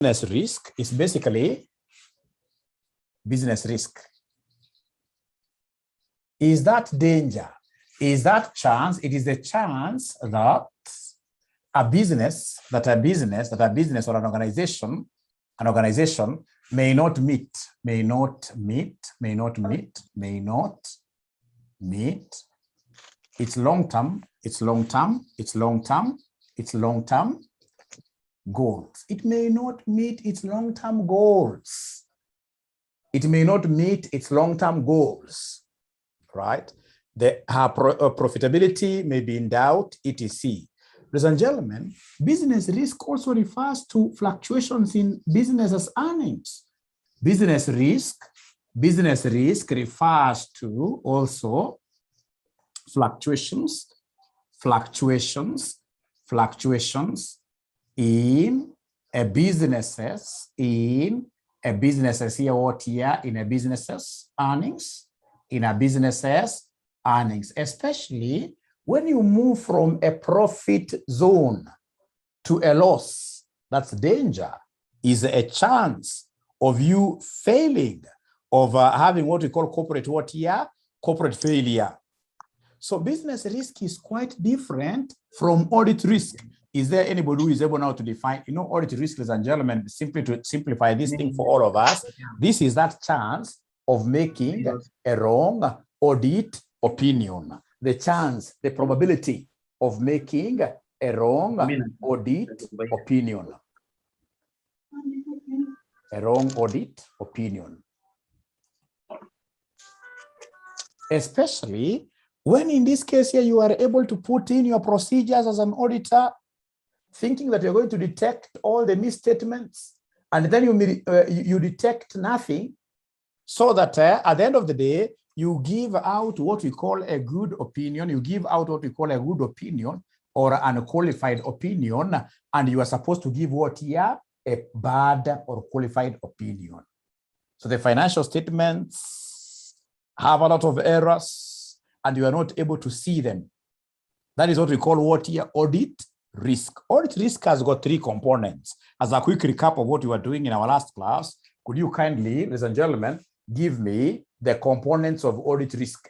Business risk is basically business risk. Is that danger? Is that chance? It is the chance that a business or an organization may not meet its long-term goals. It may not meet its long-term goals. It may not meet its long-term goals, right? Her profitability may be in doubt, etc. Ladies and gentlemen, business risk also refers to fluctuations in business's earnings. Business risk refers to also fluctuations in a business's earnings, especially when you move from a profit zone to a loss. That's danger, is a chance of you failing, of having what we call corporate failure. So business risk is quite different from audit risk. Is there anybody who is able now to define, audit risk, ladies and gentlemen, simply to simplify this thing for all of us, this is that chance of making a wrong audit opinion. The chance, the probability of making a wrong audit opinion. A wrong audit opinion. Especially when in this case here, you are able to put in your procedures as an auditor, thinking that you're going to detect all the misstatements, and then you detect nothing, so that at the end of the day, you give out what we call a good opinion. You give out what we call a good opinion or an unqualified opinion, and you are supposed to give what here? A bad or qualified opinion. So the financial statements have a lot of errors, and you are not able to see them. That is what we call what here? Audit risk. Audit risk has got three components. As a quick recap of what we were doing in our last class, could you kindly, ladies and gentlemen, give me the components of audit risk?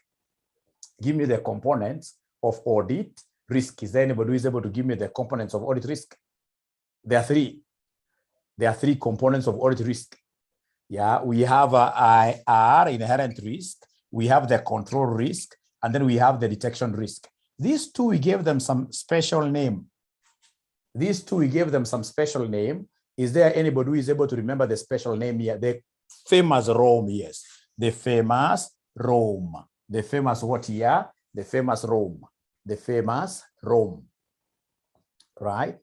Give me the components of audit risk. Is there anybody who is able to give me the components of audit risk? There are three. There are three components of audit risk. Yeah, we have IR, inherent risk. We have the control risk, and then we have the detection risk. These two, we gave them some special name. Is there anybody who is able to remember the special name here? The famous Rome, yes. The famous Rome. The famous what here? The famous Rome. The famous Rome. Right?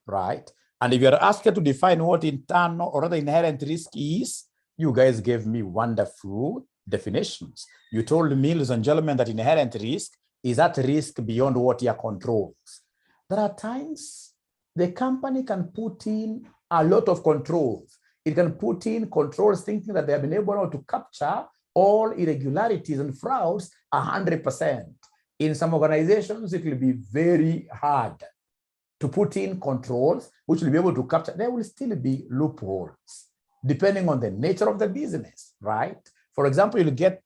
Right. And if you're asked to define what internal or rather inherent risk is, you guys gave me wonderful definitions. You told me, ladies and gentlemen, that inherent risk is that risk beyond what your controls. There are times the company can put in a lot of controls. It can put in controls thinking that they have been able to capture all irregularities and frauds 100%. In some organizations, it will be very hard to put in controls which will be able to capture. There will still be loopholes depending on the nature of the business, right? For example, you'll get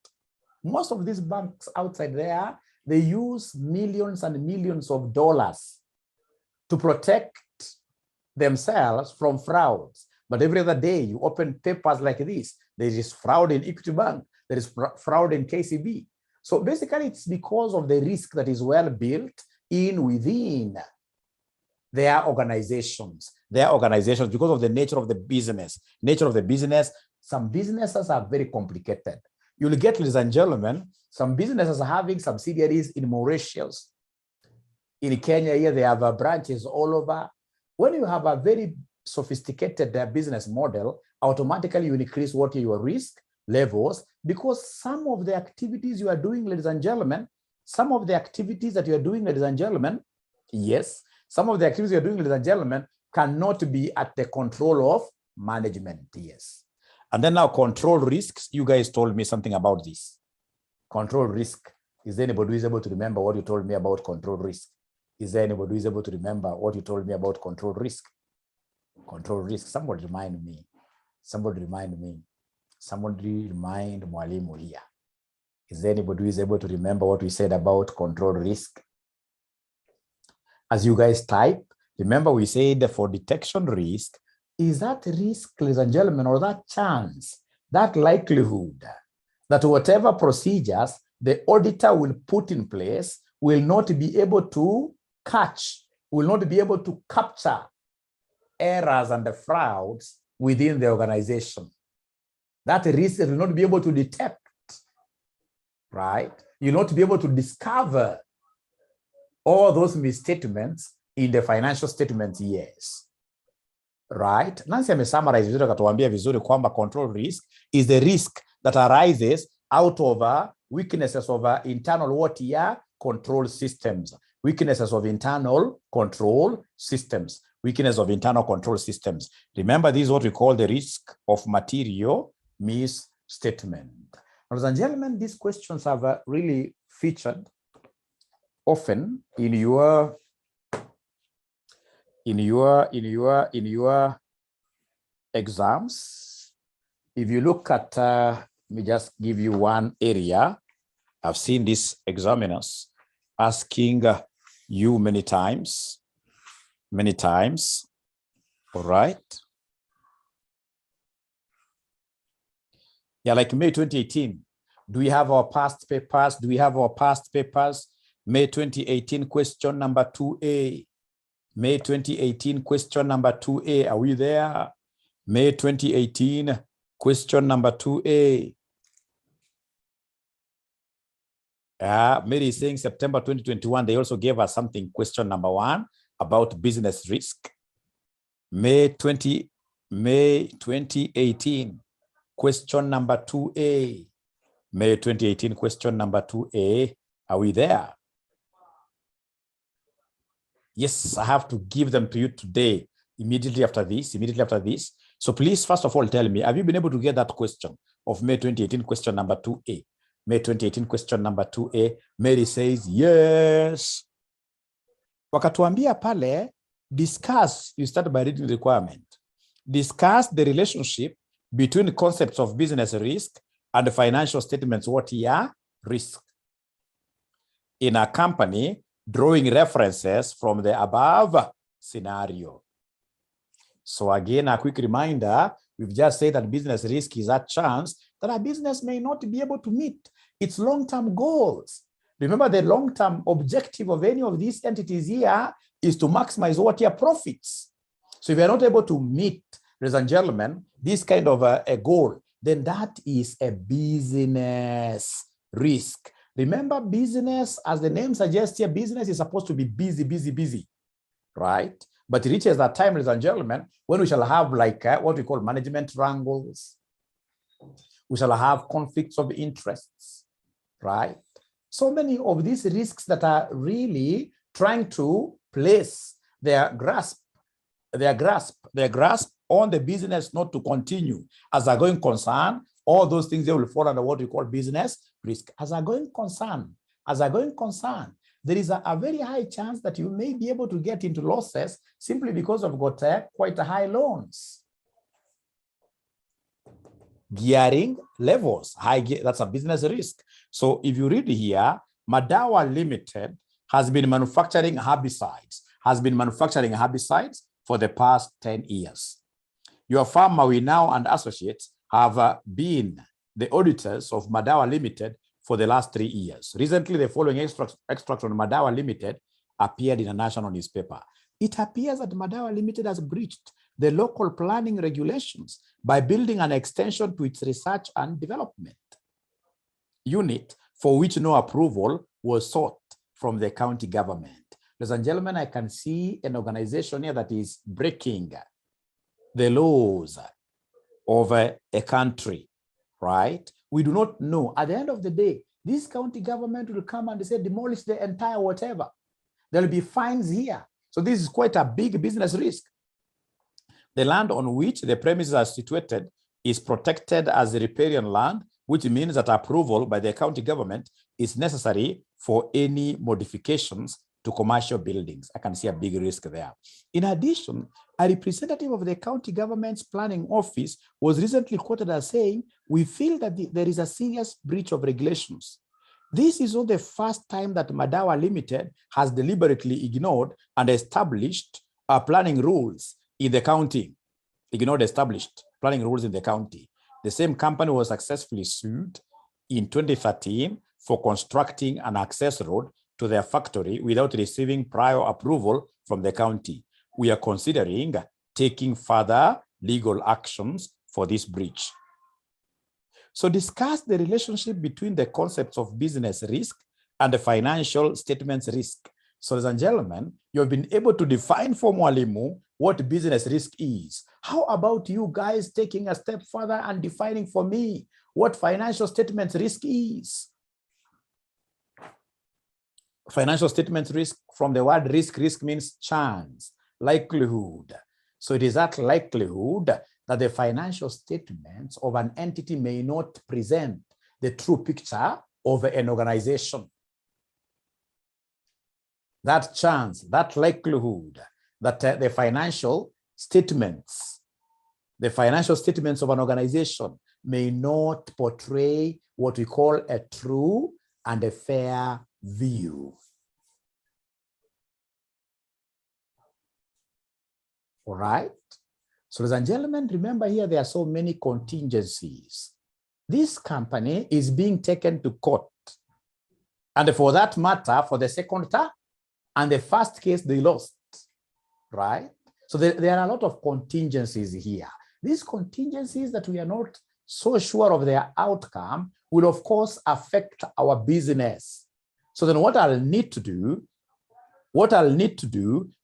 most of these banks outside there, they use millions and millions of dollars to protect themselves from frauds. But every other day you open papers like this, there is fraud in Equity Bank, there is fraud in KCB. So basically it's because of the risk that is well built in within their organizations, because of the nature of the business. Some businesses are very complicated. You'll get, ladies and gentlemen, some businesses are having subsidiaries in Mauritius. In Kenya here, they have branches all over. When you have a very sophisticated business model, automatically you increase what your risk levels, because some of the activities you are doing, ladies and gentlemen, yes, some of the activities you're doing, ladies and gentlemen, cannot be at the control of management, yes. And then now control risks, you guys told me something about this. Control risk. Is there anybody who is able to remember what you told me about control risk? Is there anybody who is able to remember what you told me about control risk? Control risk. Somebody remind me. Somebody remind me. Somebody remind Mwalimu here. Is there anybody who is able to remember what we said about control risk? As you guys type, remember we said for detection risk, is that risk, ladies and gentlemen, or that chance, that likelihood that whatever procedures the auditor will put in place will not be able to catch, will not be able to capture errors and the frauds within the organization. That risk will not be able to detect, right? You'll not be able to discover all those misstatements in the financial statements, yes. Right? Nancy amesummarize vizuri akatuambia vizuri kwamba control risk is the risk that arises out of weaknesses of internal what year control systems. Weaknesses of internal control systems. Weakness of internal control systems. Remember, this is what we call the risk of material misstatement. Ladies and gentlemen, these questions have really featured often in your exams. If you look at, let me just give you one area. I've seen these examiners asking you many times. All right. Yeah, like May 2018. Do we have our past papers? Do we have our past papers? May 2018 question number 2A. May 2018 question number 2A. Are we there? May 2018 question number 2A. Mary is saying September 2021. They also gave us something, question number 1 about business risk. May 2018 question number 2A. May 2018 question number 2A. Are we there? Yes, I have to give them to you today, immediately after this. So please, first of all, tell me, have you been able to get that question of May 2018 question number 2A? May 2018 question number 2A. Mary says, yes. Wakatuambia pale, discuss, you start by reading the requirement. Discuss the relationship between the concepts of business risk and the financial statements, what are risk in a company, drawing references from the above scenario. So again, a quick reminder, we've just said that business risk is a chance that a business may not be able to meet its long-term goals. Remember, the long-term objective of any of these entities here is to maximize what your profits. So if you're not able to meet, ladies and gentlemen, this kind of a goal, then that is a business risk. Remember, business, as the name suggests here, business is supposed to be busy, right? But it reaches that time, ladies and gentlemen, when we shall have like what we call management wrangles. We shall have conflicts of interests, right? So many of these risks that are really trying to place their grasp on the business not to continue as a going concern. All those things, they will fall under what we call business risk. As a going concern, there is a very high chance that you may be able to get into losses simply because of got quite a high loans. Gearing levels, that's a business risk. So if you read here, Madawa Limited has been manufacturing herbicides for the past 10 years. Your firm, Mawi Now and Associates, have been the auditors of Madawa Limited for the last 3 years. Recently, the following extract on Madawa Limited appeared in a national newspaper. It appears that Madawa Limited has breached the local planning regulations by building an extension to its research and development unit for which no approval was sought from the county government. Ladies and gentlemen, I can see an organization here that is breaking the laws of a country, right? We do not know. At the end of the day, this county government will come and say, demolish the entire whatever. There will be fines here. So this is quite a big business risk. The land on which the premises are situated is protected as riparian land, which means that approval by the county government is necessary for any modifications to commercial buildings. I can see a big risk there. In addition, A representative of the county government's planning office was recently quoted as saying, "We feel that there is a serious breach of regulations. This is not the first time that Madawa Limited has deliberately ignored and established planning rules in the county. Ignored established planning rules in the county. The same company was successfully sued in 2013 for constructing an access road to their factory without receiving prior approval from the county. We are considering taking further legal actions for this breach." So discuss the relationship between the concepts of business risk and the financial statements risk. So, ladies and gentlemen, you have been able to define for Mwalimu what business risk is. How about you guys taking a step further and defining for me what financial statements risk is? Financial statements risk, from the word risk, risk means chance, likelihood. So it is that likelihood that the financial statements of an entity may not present the true picture of an organization. That chance, that likelihood that the financial statements of an organization may not portray what we call a true and a fair view. All right. So, ladies and gentlemen, remember here there are so many contingencies. This company is being taken to court. And for that matter, for the second time, and the first case they lost, right? So there are a lot of contingencies here. These contingencies that we are not so sure of their outcome will, of course, affect our business. So then what I'll need to do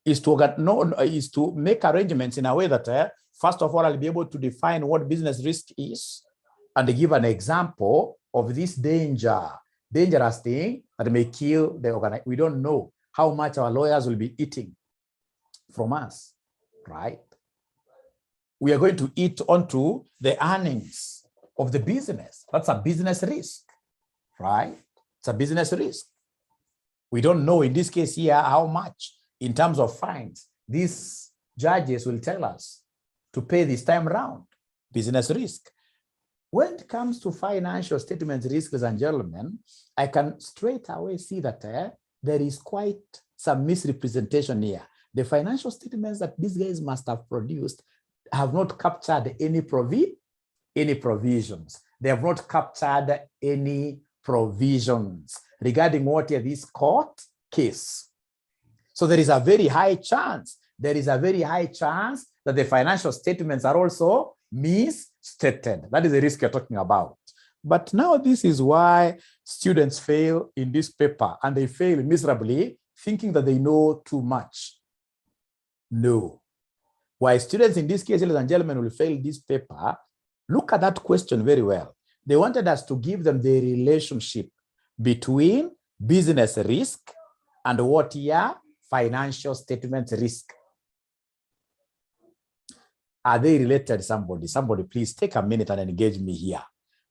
is to make arrangements in a way that, first of all, I'll be able to define what business risk is and give an example of this dangerous thing that may kill the organization. We don't know how much our lawyers will be eating from us, right? We are going to eat onto the earnings of the business. That's a business risk, right? It's a business risk. We don't know in this case here how much in terms of fines these judges will tell us to pay this time around. Business risk. When it comes to financial statements risk, ladies and gentlemen, I can straight away see that there is quite some misrepresentation here. The financial statements that these guys must have produced have not captured any provisions. They have not captured any provisions regarding what is this court case. So there is a very high chance that the financial statements are also misstated. That is the risk you're talking about. But now this is why students fail in this paper, and they fail miserably thinking that they know too much. No. Why students in this case, ladies and gentlemen, will fail this paper, look at that question very well. They wanted us to give them the relationship between business risk and what here? Financial statement risk. Are they related, somebody? Somebody please take a minute and engage me here.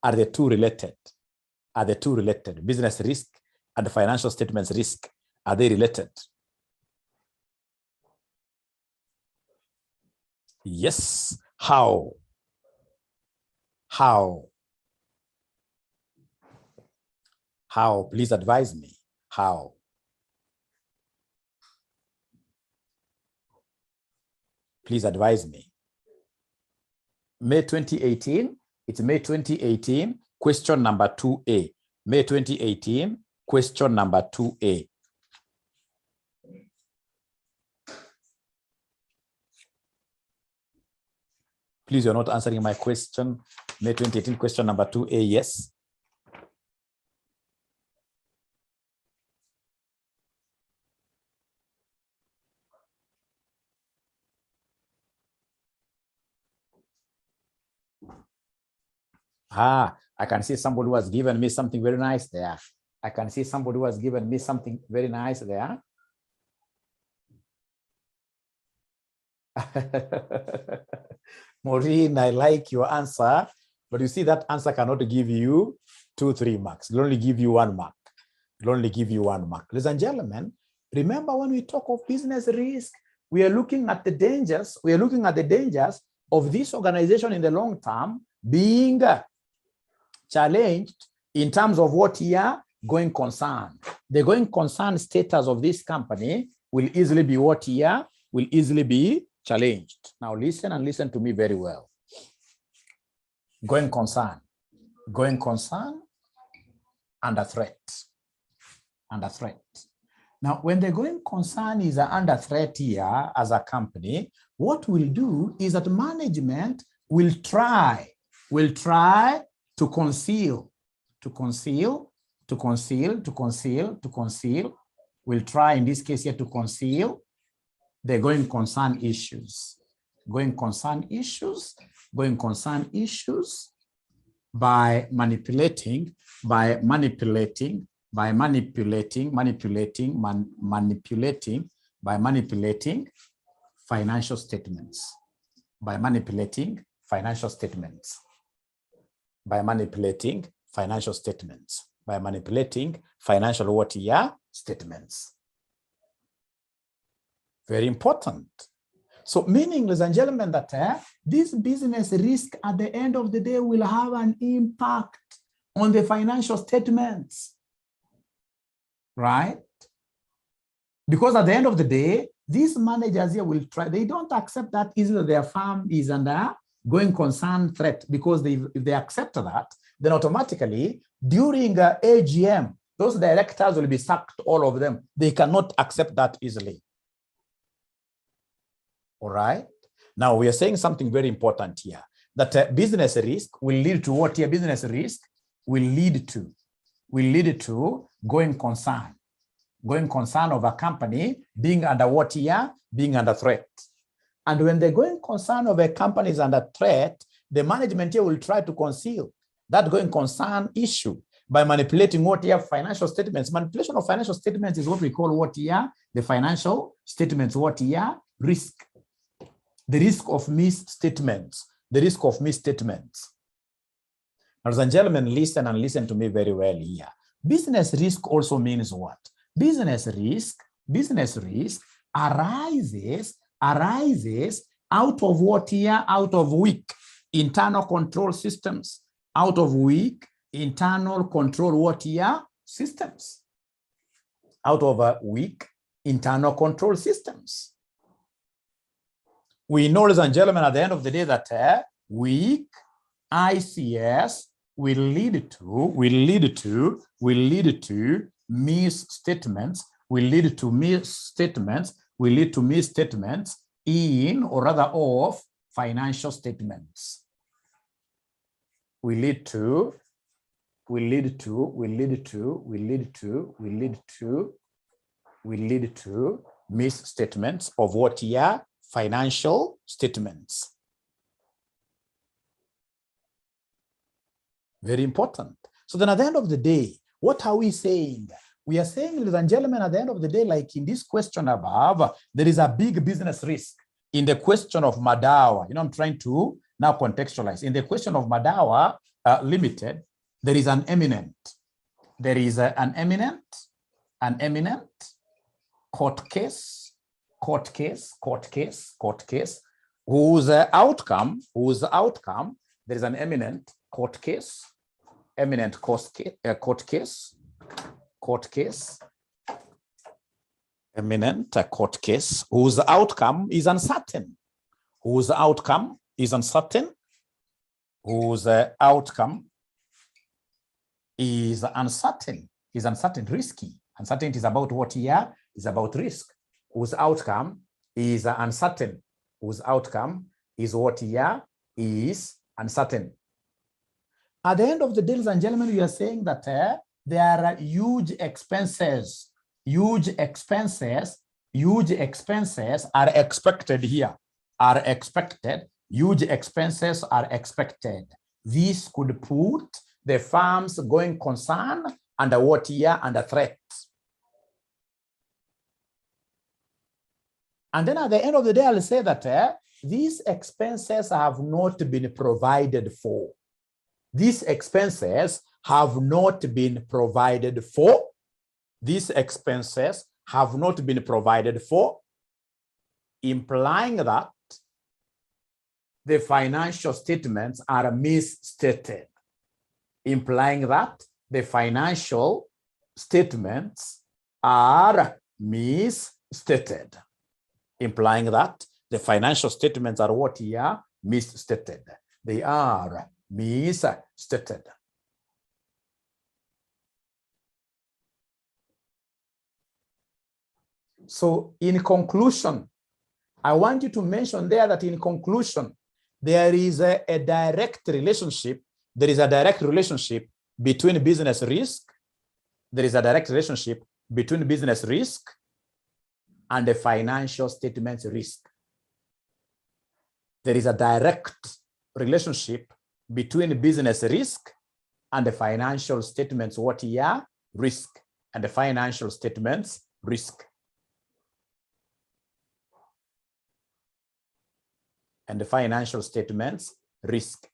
Are the two related? Are the two related? Business risk and financial statements risk. Are they related? Yes. How? How? How? Please advise me. How? Please advise me. May 2018, it's May 2018, question number 2A. May 2018, question number 2A. Please, you're not answering my question. May 2018, question number 2A, yes. I can see somebody who has given me something very nice there. I can see somebody who has given me something very nice there. Maureen, I like your answer, but you see that answer cannot give you 2-3 marks. It'll only give you 1 mark. It'll only give you 1 mark. Ladies and gentlemen, remember when we talk of business risk, we are looking at the dangers. We are looking at the dangers of this organization in the long term being challenged in terms of what here going concern. The going concern status of this company will easily be what here will easily be challenged. Now listen and listen to me very well. Going concern under threat, under threat. Now, when the going concern is under threat here as a company, what we'll do is that management will try to conceal. We'll try in this case here to conceal the going concern issues. Going concern issues by manipulating financial statements, by manipulating financial statements, by manipulating financial statements, by manipulating financial what year statements. Very important. So meaning, ladies and gentlemen, that this business risk at the end of the day will have an impact on the financial statements, right? Because at the end of the day, these managers here will try, they don't accept that easily their firm is under going concern threat, because if they accept that, then automatically during AGM, those directors will be sacked, all of them. They cannot accept that easily. All right. Now we are saying something very important here, that business risk will lead to what here? Business risk will lead to going concern of a company being under what here? Being under threat. And when the going concern of a company is under threat, the management here will try to conceal that going concern issue by manipulating what here? Financial statements. Manipulation of financial statements is what we call what here? The financial statements, what here? Risk. The risk of misstatements. The risk of misstatements. Ladies and gentlemen, listen and listen to me very well here. Business risk also means what? Business risk arises out of what here? Out of weak internal control systems. Out of weak internal control what here? Systems. Out of weak internal control systems. We know, ladies and gentlemen, at the end of the day that weak ICS will lead to misstatements, in or rather of financial statements. Will lead to misstatements of what here? Financial statements. Very important. So then at the end of the day, what are we saying? We are saying, ladies and gentlemen, at the end of the day, like in this question above, there is a big business risk. In the question of Madawa, I'm trying to now contextualize. In the question of Madawa Limited, there is an eminent. There is an eminent court case, whose outcome, there is an eminent court case, whose outcome is uncertain, risky. Uncertainty is about what here? Is about risk. Whose outcome is uncertain. Whose outcome is what here? Is uncertain. At the end of the day, ladies and gentlemen, we are saying that there are huge expenses. Huge expenses are expected here. Huge expenses are expected. This could put the firm's going concern under what here? Under threat. And then at the end of the day, I'll say that these expenses have not been provided for. These expenses have not been provided for. These expenses have not been provided for. implying that the financial statements are misstated. Implying that the financial statements are misstated. Implying that the financial statements are what here? Misstated. They are misstated. So in conclusion, I want you to mention there that in conclusion, there is a direct relationship. There is a direct relationship between business risk. There is a direct relationship between business risk and the financial statements risk. There is a direct relationship between business risk and the financial statements what here? Risk. And the financial statements risk. And the financial statements risk.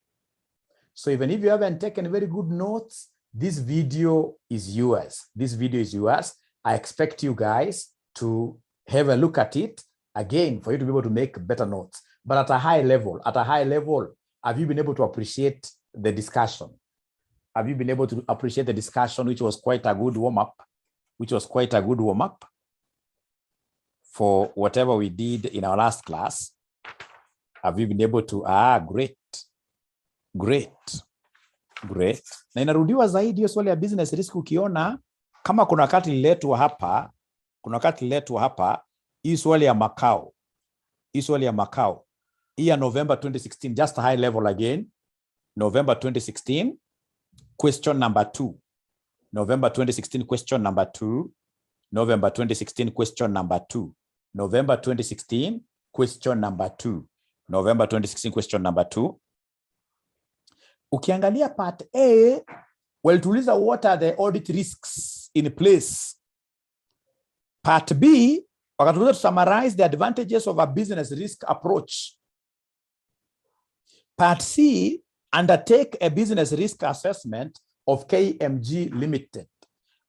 So even if you haven't taken very good notes, this video is yours. This video is yours. I expect you guys to have a look at it again for you to be able to make better notes. But at a high level, have you been able to appreciate the discussion? Have you been able to appreciate the discussion, which was quite a good warm-up, for whatever we did in our last class? Have you been able to, great. Na inarudiwa zaidi hiyo swali ya business risk ukiona kama kuna wakati liletwa hapa, hii swali ya makao. Hii ya November 2016, just a high level again. November 2016, question number 2. November 2016, question number 2. November 2016, question number 2. November 2016, question number 2. November 2016, question number 2. Ukiangalia part A, tuliza what are the audit risks in place. Part B, wakatuliza to summarize the advantages of a business risk approach. Part C, undertake a business risk assessment of KMG Limited.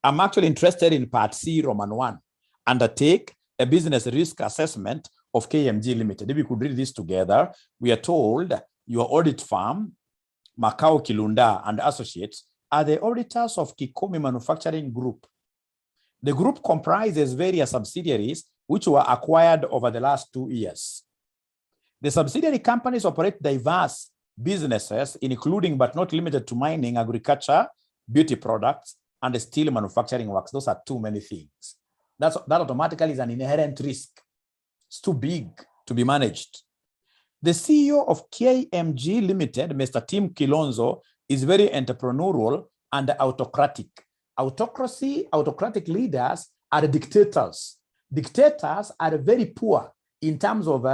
I'm actually interested in part C, Roman 1. Undertake a business risk assessment of KMG Limited. If we could read this together, we are told your audit firm, Makao Kilunda and Associates, are the auditors of Kikomi Manufacturing Group. The group comprises various subsidiaries which were acquired over the last 2 years. The subsidiary companies operate diverse businesses, including but not limited to mining, agriculture, beauty products, and steel manufacturing works. Those are too many things. That automatically is an inherent risk. It's too big to be managed. The CEO of KMG Limited, Mr. Tim Kilonzo, is very entrepreneurial and autocratic. Autocratic leaders are dictators. Dictators are very poor in terms of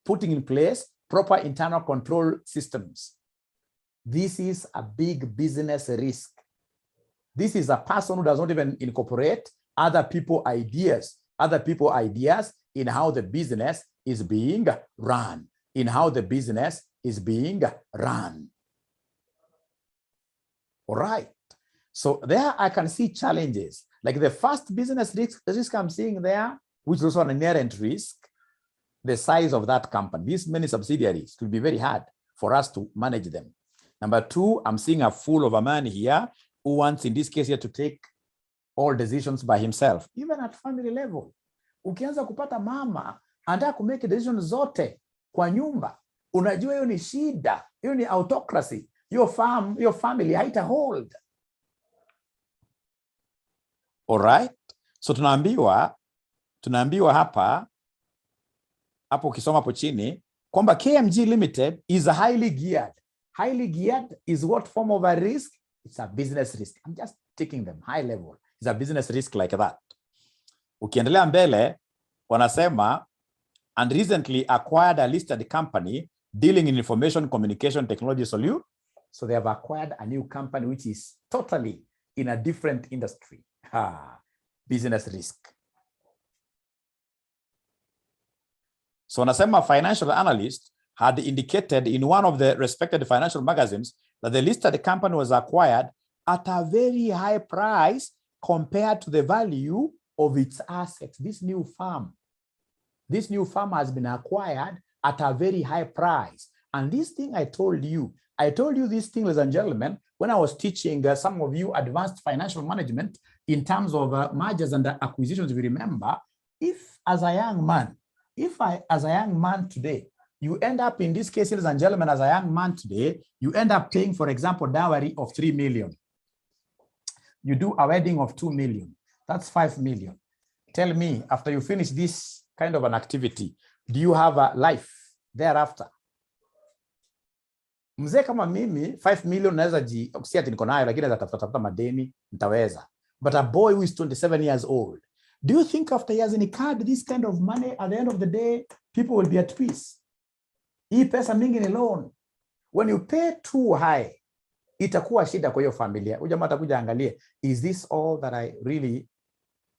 putting in place proper internal control systems. This is a big business risk. This is a person who does not even incorporate other people's ideas in how the business is being run. All right. So there I can see challenges. Like the first business risk I'm seeing there, which is also an inherent risk, the size of that company. These many subsidiaries, it will be very hard for us to manage them. Number 2, I'm seeing a fool of a man here who wants, in this case here, to take all decisions by himself, even at family level. Ukianza kupata mama anataka kumake decisions zote kwa nyumba, unajua hiyo ni shida, hiyo ni autocracy. Your family haita hold. All right? So tunaambiwa hapa ukisoma hapo chini kwamba KMG Limited is a highly geared. Highly geared is what form of a risk? It's a business risk. I'm just taking them high level. It's a business risk like that. Ukiendelea mbele wanasema and recently acquired a listed company dealing in information communication technology solution. So they have acquired a new company which is totally in a different industry. Business risk. So wanasema financial analyst had indicated in one of the respected financial magazines that the listed company was acquired at a very high price compared to the value of its assets. This new firm This new farm has been acquired at a very high price. And this thing I told you this thing, ladies and gentlemen, when I was teaching some of you advanced financial management in terms of mergers and acquisitions, if you remember, if as a young man today, you end up in this case, ladies and gentlemen, as a young man today, you end up paying, for example, dowry of 3 million. You do a wedding of 2 million. That's 5 million. Tell me, after you finish this kind of an activity, do you have a life thereafter? Mzee kama mimi 5 million naweza si ati niko nayo, lakini atafuta madeni nitaweza. But a boy who is 27 years old, do you think after he has incurred this kind of money, at the end of the day, people will be at peace? Hii pesa mingi ni loan. When you pay too high, itakuwa shida kwa hiyo familia. Huyu jamaa atakuja angalie, is this all that I really?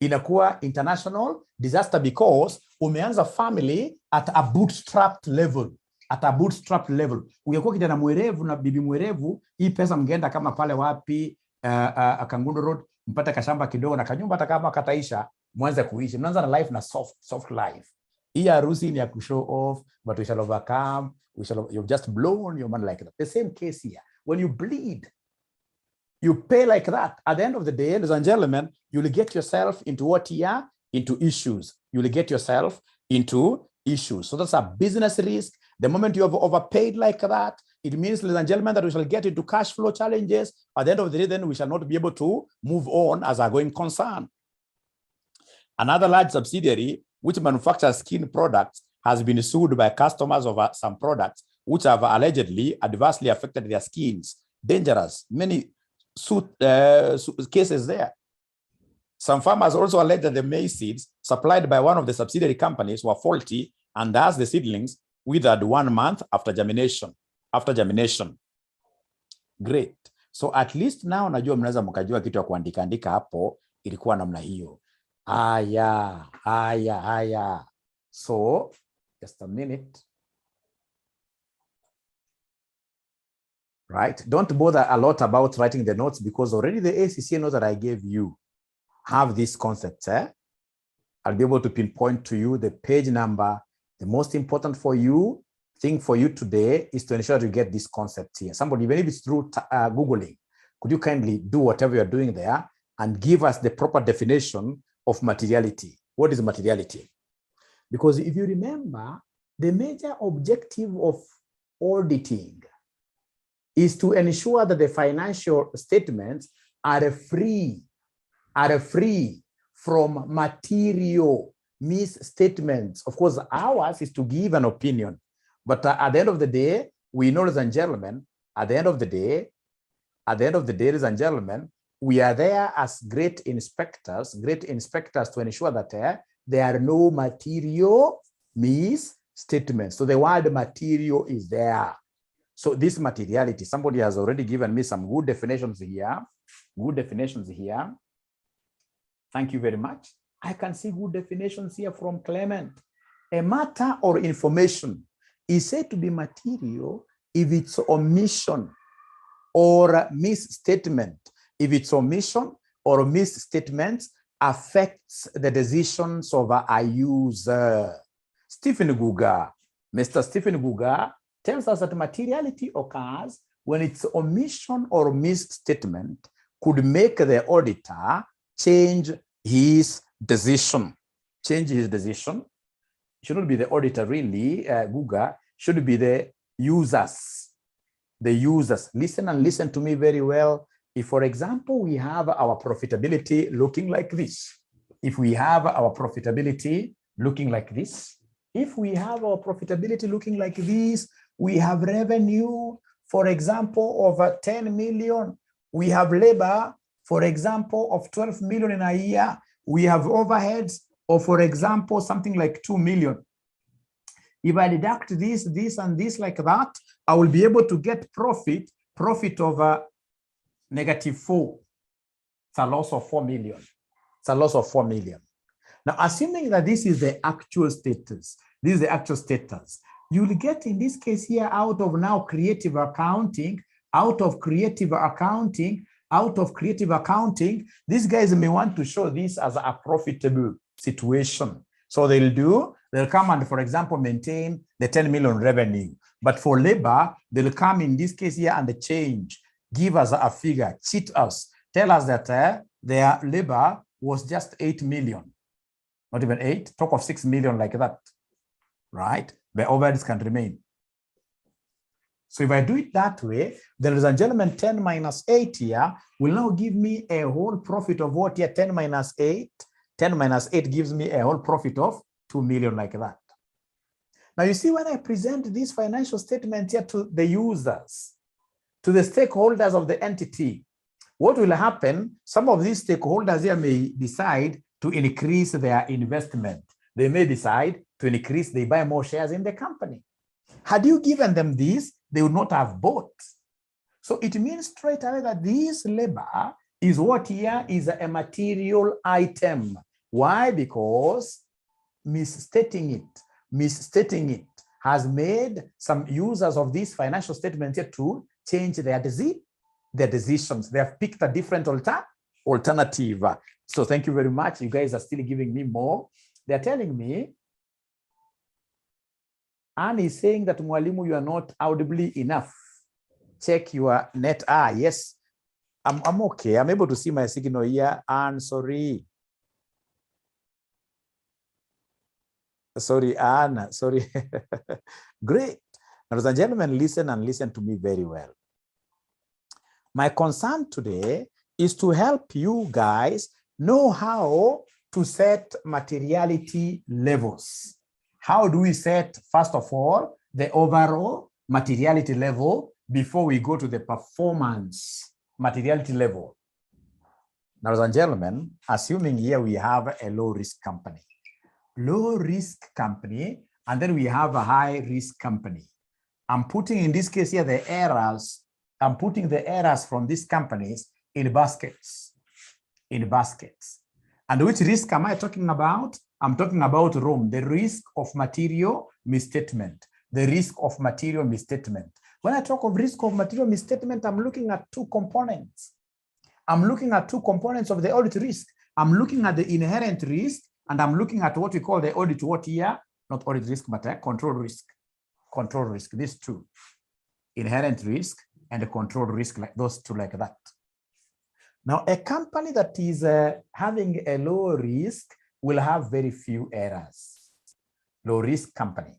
Inakuwa international disaster because umeanza family at a bootstrapped level. At a bootstrap level. Ungekuwa kijana mwerevu na bibi mwerevu, hii pesa mngeenda kama pale wapi, Kangundo Road, mpate kashamba kidogo na kanyumba hata kama kataisha, mwanze kuishi. Mnaanza na life na soft life. Hii harusi ni ya kushow off, but we shall overcome. You've just blown your money like that. The same case here. When you bleed, you pay like that. At the end of the day, ladies and gentlemen, you'll get yourself into what here? Into issues. You'll get yourself into issues. So that's a business risk. The moment you have overpaid like that, it means, ladies and gentlemen, that we shall get into cash flow challenges. At the end of the day, then we shall not be able to move on as a going concern. Another large subsidiary, which manufactures skin products, has been sued by customers of some products which have allegedly adversely affected their skins. Dangerous. Many cases there. Some farmers also allege that the maize seeds supplied by one of the subsidiary companies were faulty, and thus the seedlings withered 1 month after germination. Great. So at least now najua mnaweza mkajua kitu ya kuandika hapo ilikuwa namna hiyo. Haya. So just a minute. Right? Don't bother a lot about writing the notes because already the ACCA notes that I gave you have these concepts. I'll be able to pinpoint to you the page number. The most important thing for you today is to ensure that you get this concept here. Somebody, even if it's through Googling, could you kindly do whatever you're doing there and give us the proper definition of materiality? What is materiality? Because if you remember, the major objective of auditing is to ensure that the financial statements are free from material misstatements. Of course, ours is to give an opinion. But at the end of the day, we know, ladies and gentlemen, at the end of the day, ladies and gentlemen, we are there as great inspectors to ensure that there are no material misstatements. So the word material is there. So this materiality, somebody has already given me some good definitions here. Thank you very much. I can see good definitions here from Clement. A matter or information is said to be material if its omission or misstatement. If its omission or misstatement affects the decisions of a user. Mr. Stephen Guga tells us that materiality occurs when its omission or misstatement could make the auditor change his decision. Shouldn't be the auditor really, Guga, should be the users. Listen to me very well. If, for example, we have our profitability looking like this, we have revenue, for example, of 10 million. We have labor, for example, of 12 million in a year. We have overheads of, for example, something like 2 million. If I deduct this, and this like that, I will be able to get profit of -4. It's a loss of 4 million. Now, assuming that this is the actual status, you'll get in this case here out of creative accounting, these guys may want to show this as a profitable situation. So they'll do They'll come and, for example, maintain the 10 million revenue. But for labor, they'll come in this case here and change, give us a figure, cheat us, tell us that their labor was just 8 million, not even 8, talk of 6 million like that, right? The overheads can remain. So if I do it that way, then, ladies and gentlemen, 10 minus 8 here will now give me a whole profit of what here? 10 minus 8. 10 minus 8 gives me a whole profit of 2 million like that. Now, you see, when I present this financial statement here to the users, to the stakeholders of the entity, what will happen? Some of these stakeholders here may decide to increase their investment. They may decide to increase, they buy more shares in the company. Had you given them this, they would not have bought. So it means straight away that this labor is what here is a material item. Why? Because misstating it has made some users of this financial statement here to change their decisions. They have picked a different alternative. So thank you very much. You guys are still giving me more. They're telling me, Anne is saying that, Mwalimu, you are not audibly enough. Check your net. Yes, I'm okay. I'm able to see my signal here. Anne, sorry. Sorry, Anne, sorry. Great. Ladies and gentlemen, listen and listen to me very well. My concern today is to help you guys know how to set materiality levels. How do we set, first of all, the overall materiality level before we go to the performance materiality level? Now, ladies and gentlemen, assuming here we have a low-risk company. Low-risk company, and then we have a high-risk company. I'm putting, in this case here, the errors. I'm putting the errors from these companies in baskets. And which risk am I talking about? I'm talking about ROM, the risk of material misstatement. The risk of material misstatement. When I talk of risk of material misstatement, I'm looking at two components. I'm looking at two components of the audit risk. I'm looking at the inherent risk, and I'm looking at what we call the audit, what here? Not audit risk, but control risk. Control risk, these two. Inherent risk and the control risk, like those two like that. Now, a company that is having a low risk will have very few errors. Low risk company.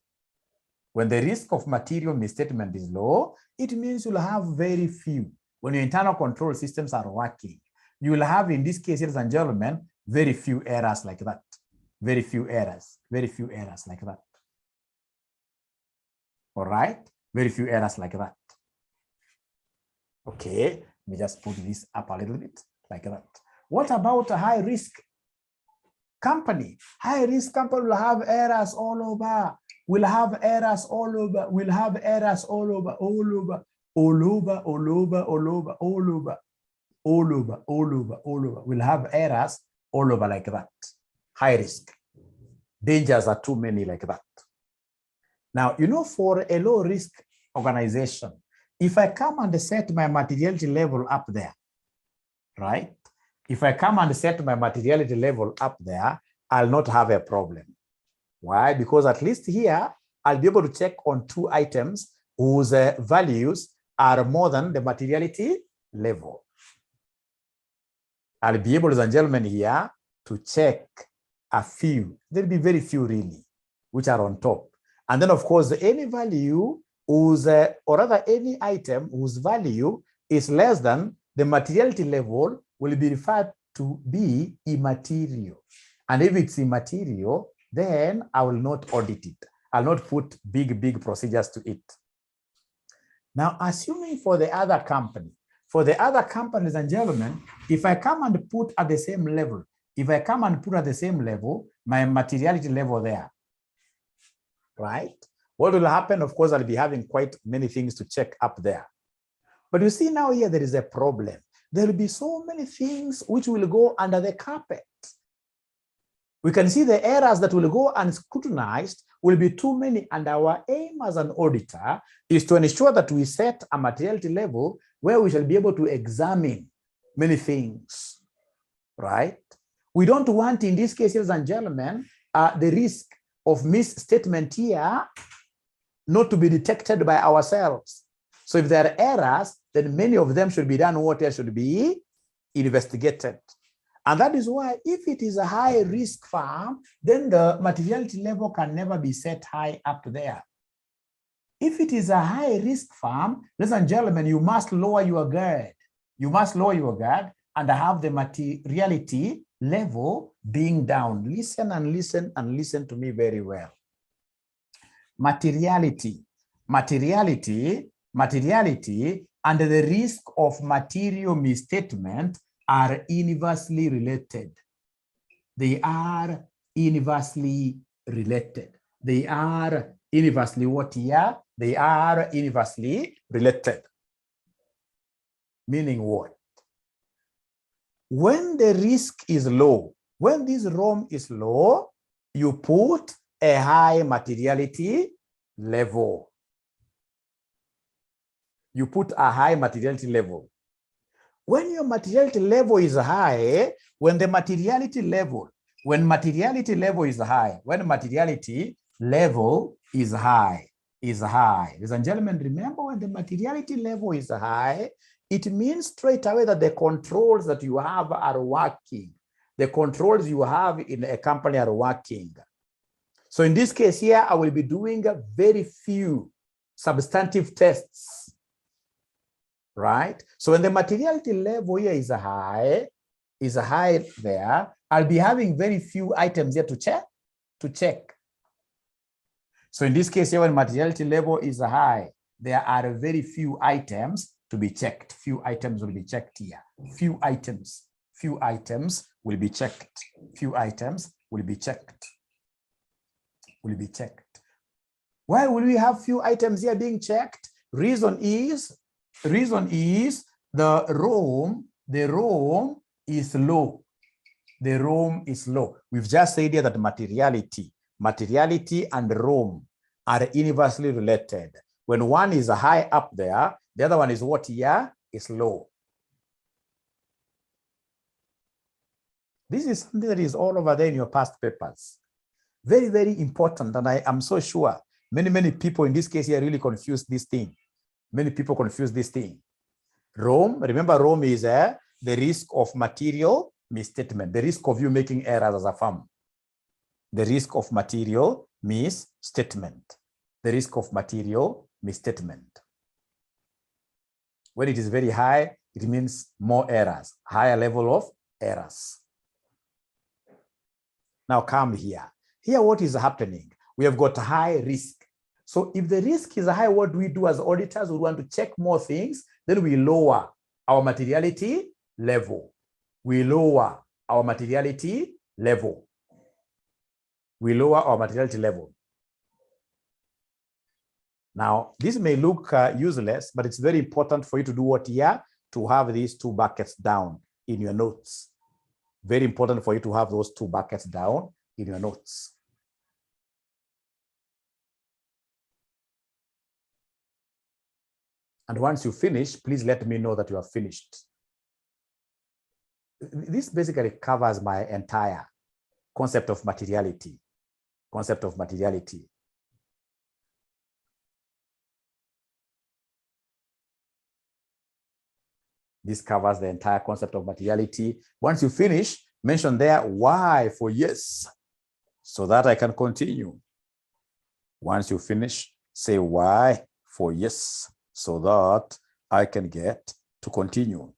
When the risk of material misstatement is low, it means you'll have very few. When your internal control systems are working, you will have, in this case, ladies and gentlemen, very few errors like that. Very few errors like that. All right? Very few errors like that. Okay, let me just put this up a little bit like that. What about a high risk company? High risk company will have errors all over. We'll have errors all over. We'll have errors all over, all over, all over, all over, all over, all over, all over, all over, all over. We'll have errors all over like that. High risk. Dangers are too many like that. Now, you know, for a low risk organization, if I come and set my materiality level up there, right? If I come and set my materiality level up there, I'll not have a problem. Why? Because at least here, I'll be able to check on two items whose values are more than the materiality level. I'll be able, ladies and gentlemen, here to check a few. There'll be very few really, which are on top. And then, of course, any value whose, or rather any item whose value is less than the materiality level will be referred to be immaterial. And if it's immaterial, then I will not audit it. I'll not put big procedures to it. Now, assuming for the other company, ladies and gentlemen, if I come and put at the same level, my materiality level there, right? What will happen? Of course, I'll be having quite many things to check up there. But you see now here, there is a problem. There will be so many things which will go under the carpet. We can see the errors that will go unscrutinized will be too many. And our aim as an auditor is to ensure that we set a materiality level where we shall be able to examine many things, right? We don't want, in this case, ladies and gentlemen, the risk of misstatement here not to be detected by ourselves. So if there are errors, then many of them should be done what should be investigated. And that is why if it is a high risk firm, then the materiality level can never be set high up there. If it is a high risk firm, ladies and gentlemen, you must lower your guard. You must lower your guard and have the materiality level being down. Listen and listen and listen to me very well. Materiality, and the risk of material misstatement are inversely related. They are inversely related. They are inversely what here? They are inversely related. Meaning what? When the risk is low, when this ROM is low, you put a high materiality level. You put a high materiality level. When your materiality level is high, when materiality level is high, ladies and gentlemen, remember when the materiality level is high, it means straight away that the controls that you have are working. The controls you have in a company are working. So in this case here, I will be doing very few substantive tests, right? So when the materiality level here is high there, I'll be having very few items here to check. So in this case here, when materiality level is high, there are very few items to be checked. Few items will be checked here. Few items will be checked. Few items will be checked. Why will we have few items here being checked? Reason is the ROM is low. The ROM is low. We've just said here that materiality and ROM are inversely related. When one is high up there, the other one is what here? Is low. This is something that is all over there in your past papers. Very, very important. And I am so sure many people in this case here really confuse this thing. Many people confuse this thing. ROM, remember ROM is the risk of material misstatement, the risk of you making errors as a firm. The risk of material misstatement. The risk of material misstatement. When it is very high, it means more errors, higher level of errors. Now come here. Here, what is happening? We have got high risk. So if the risk is high, what do we do as auditors? We want to check more things, then we lower our materiality level. We lower our materiality level. Now, this may look useless, but it's very important for you to do what here? To have these two buckets down in your notes. Very important for you to have those two buckets down in your notes. And once you finish, please let me know that you have finished. This basically covers my entire concept of materiality. This covers the entire concept of materiality. Once you finish, mention there why for yes, so that I can continue. Once you finish, say why for yes, so that I can get to continue.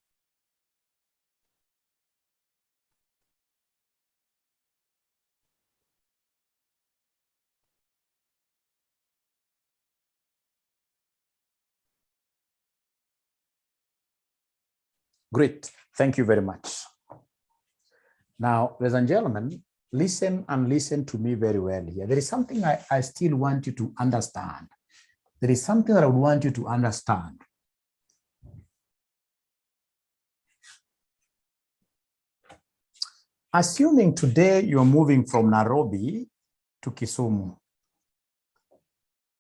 Great, thank you very much. Now, ladies and gentlemen, listen and listen to me very well here. There is something I still want you to understand. There is something that I would want you to understand. Assuming today you're moving from Nairobi to Kisumu,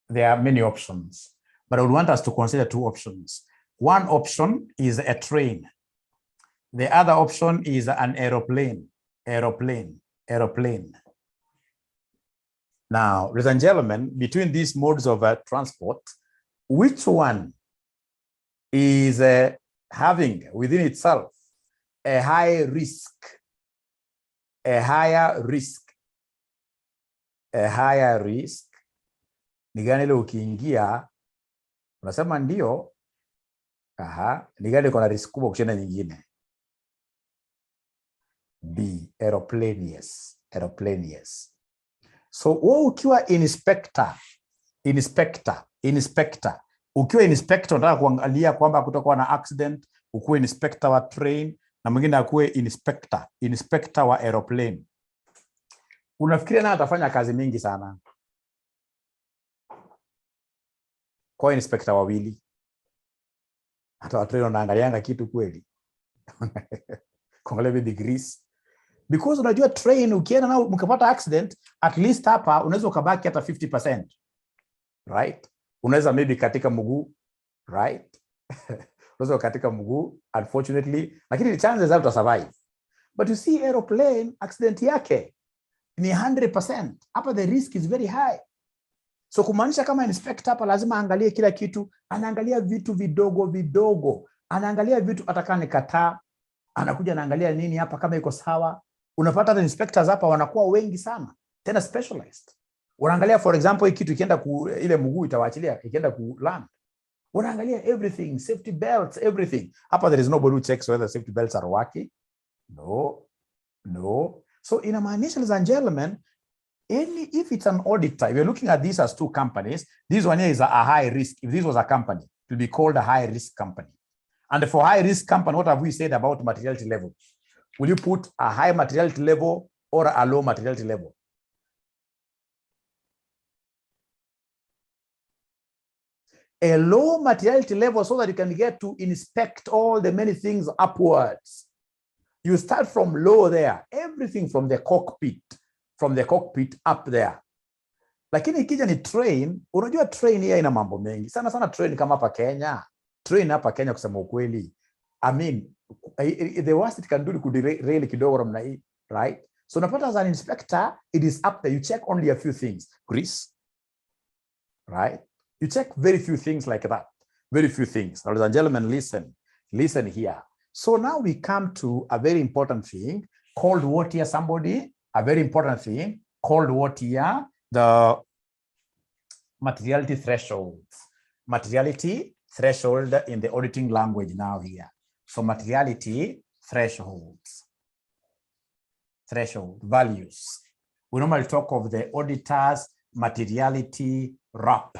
there are many options, but I would want us to consider two options. One option is a train. The other option is an aeroplane. Now, ladies and gentlemen, between these modes of transport, which one is having within itself a high risk, a higher risk, a higher risk? Ni gani ile ukiingia unasema ndio, ni gani iko na risk kubwa kushinda nyingine? B, aeroplane, yes. Aeroplane, yes. So ukiwa inspector, ukiwa inspector unataka kuangalia kwamba kutokuwa na accident, ukuwe inspector wa train na mwingine akuwe inspector wa aeroplane. Unafikiria na atafanya kazi mingi sana kwa inspector wawili? Hata wa train wanaangalianga kitu kweli? Kuangalia degrees. Because unajua train ukienda na mkapata accident, at least hapa unaweza ukabaki hata 50%. Right? Unaweza maybe katika mguu, right? Unaweza katika mguu unfortunately, lakini chances are to survive. But you see aeroplane accident yake ni 100%. Hapa the risk is very high. So kumaanisha kama inspector hapa lazima angalie kila kitu, anaangalia vitu vidogo, anaangalia vitu atakani kataa, anakuja anaangalia nini hapa kama iko sawa. Unapata the inspectors hapa wanakuwa wengi sana, tena specialized. Unaangalia for example kitu ikienda ile mguu itawaachilia ikienda ku land. Unaangalia everything, safety belts, everything. Hapa there is nobody who checks whether safety belts are working. No. So inamaanisha, ladies and gentlemen, if it's an auditor, we're looking at these as two companies. This one here is a high risk. If this was a company, it will be called a high risk company. And for high risk company, what have we said about materiality level? Will you put a high materiality level or a low materiality level? A low materiality level so that you can get to inspect all the many things upwards. You start from low there, everything from the cockpit up there. Lakini ikija ni train, unajua train hii ina mambo mengi. Sana train kama hapa Kenya. Train hapa Kenya kusema ukweli, I mean, the worst it can do could derail kidogo namna hii, right? So unapata as an inspector, it is up there. You check only a few things. Grease, right? You check very few things like that. Very few things. Ladies and gentlemen, listen here. So now we come to a very important thing called what here, somebody? A very important thing called what here? The materiality threshold. Materiality threshold in the auditing language now here. So materiality thresholds. Threshold values. We normally talk of the auditor's materiality RAP.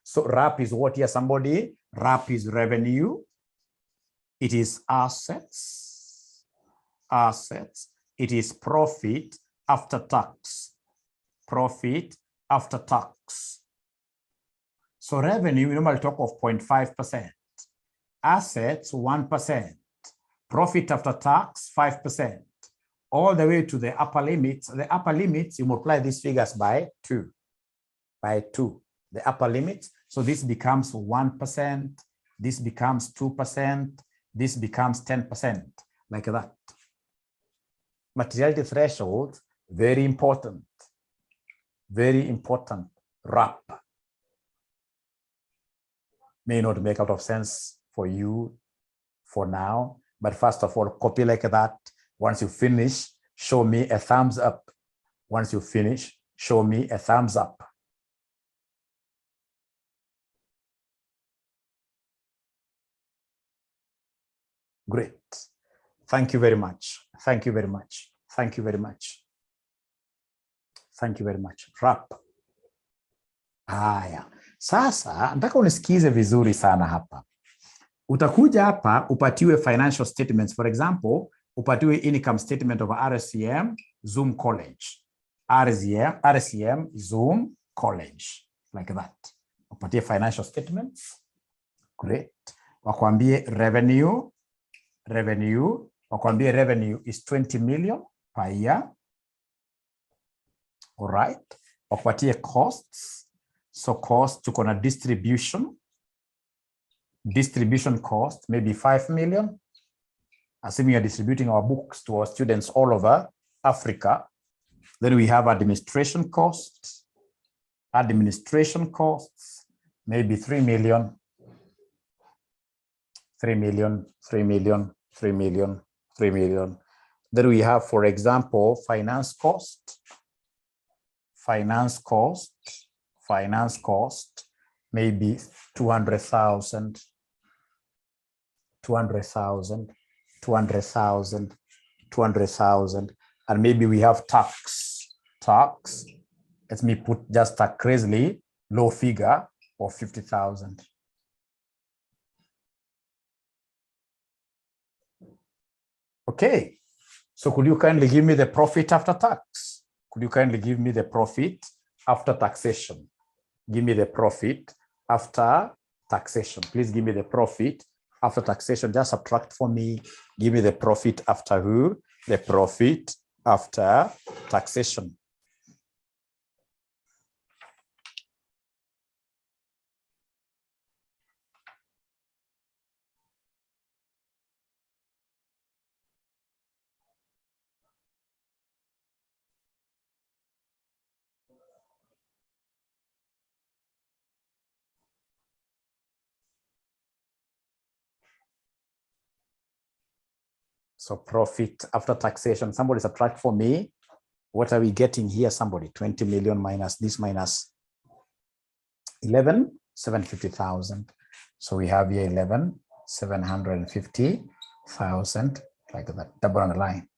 So RAP is what here, somebody? RAP is revenue. It is assets. It is profit after tax. So revenue, we normally talk of 0.5%. Assets, 1%. Profit after tax, 5%. All the way to the upper limits. The upper limits, you multiply these figures by 2. The upper limit. So this becomes 1. This becomes 2. This becomes 10. Like that. Materiality threshold, very important. RAP. May not make out of sense for you for now, but first of all, copy like that. Once you finish, show me a thumbs up. Once you finish, show me a thumbs up. Great. Thank you very much. RAP. Haya. Sasa nataka unisikize vizuri sana hapa. Utakuja hapa upatiwe financial statements. For example, upatiwe income statement of RCM Zoom College. RCM Zoom College. Like that. Upatie financial statements. Great. Wakwambie revenue. Wakwambie revenue is 20 million per year. All right. Wakupatie costs. So cost, tuko na distribution cost, maybe 5 million. Assuming you're distributing our books to our students all over Africa. Then we have administration costs. Administration costs, maybe 3 million, 3 million, 3 million, 3 million, 3 million. Then we have, for example, finance cost, maybe 200,000, 200,000, 200,000, 200,000. And maybe we have tax. Let me put just a crazily low figure of 50,000. Okay, so could you kindly give me the profit after tax? Could you kindly give me the profit after taxation? Give me the profit after taxation. Please give me the profit after taxation. Just subtract for me. Give me the profit after who? The profit after taxation. So profit after taxation, somebody subtract for me. What are we getting here? Somebody, 20 million minus this minus 11, 750,000. So we have here 11, 750,000, like that, double on the line.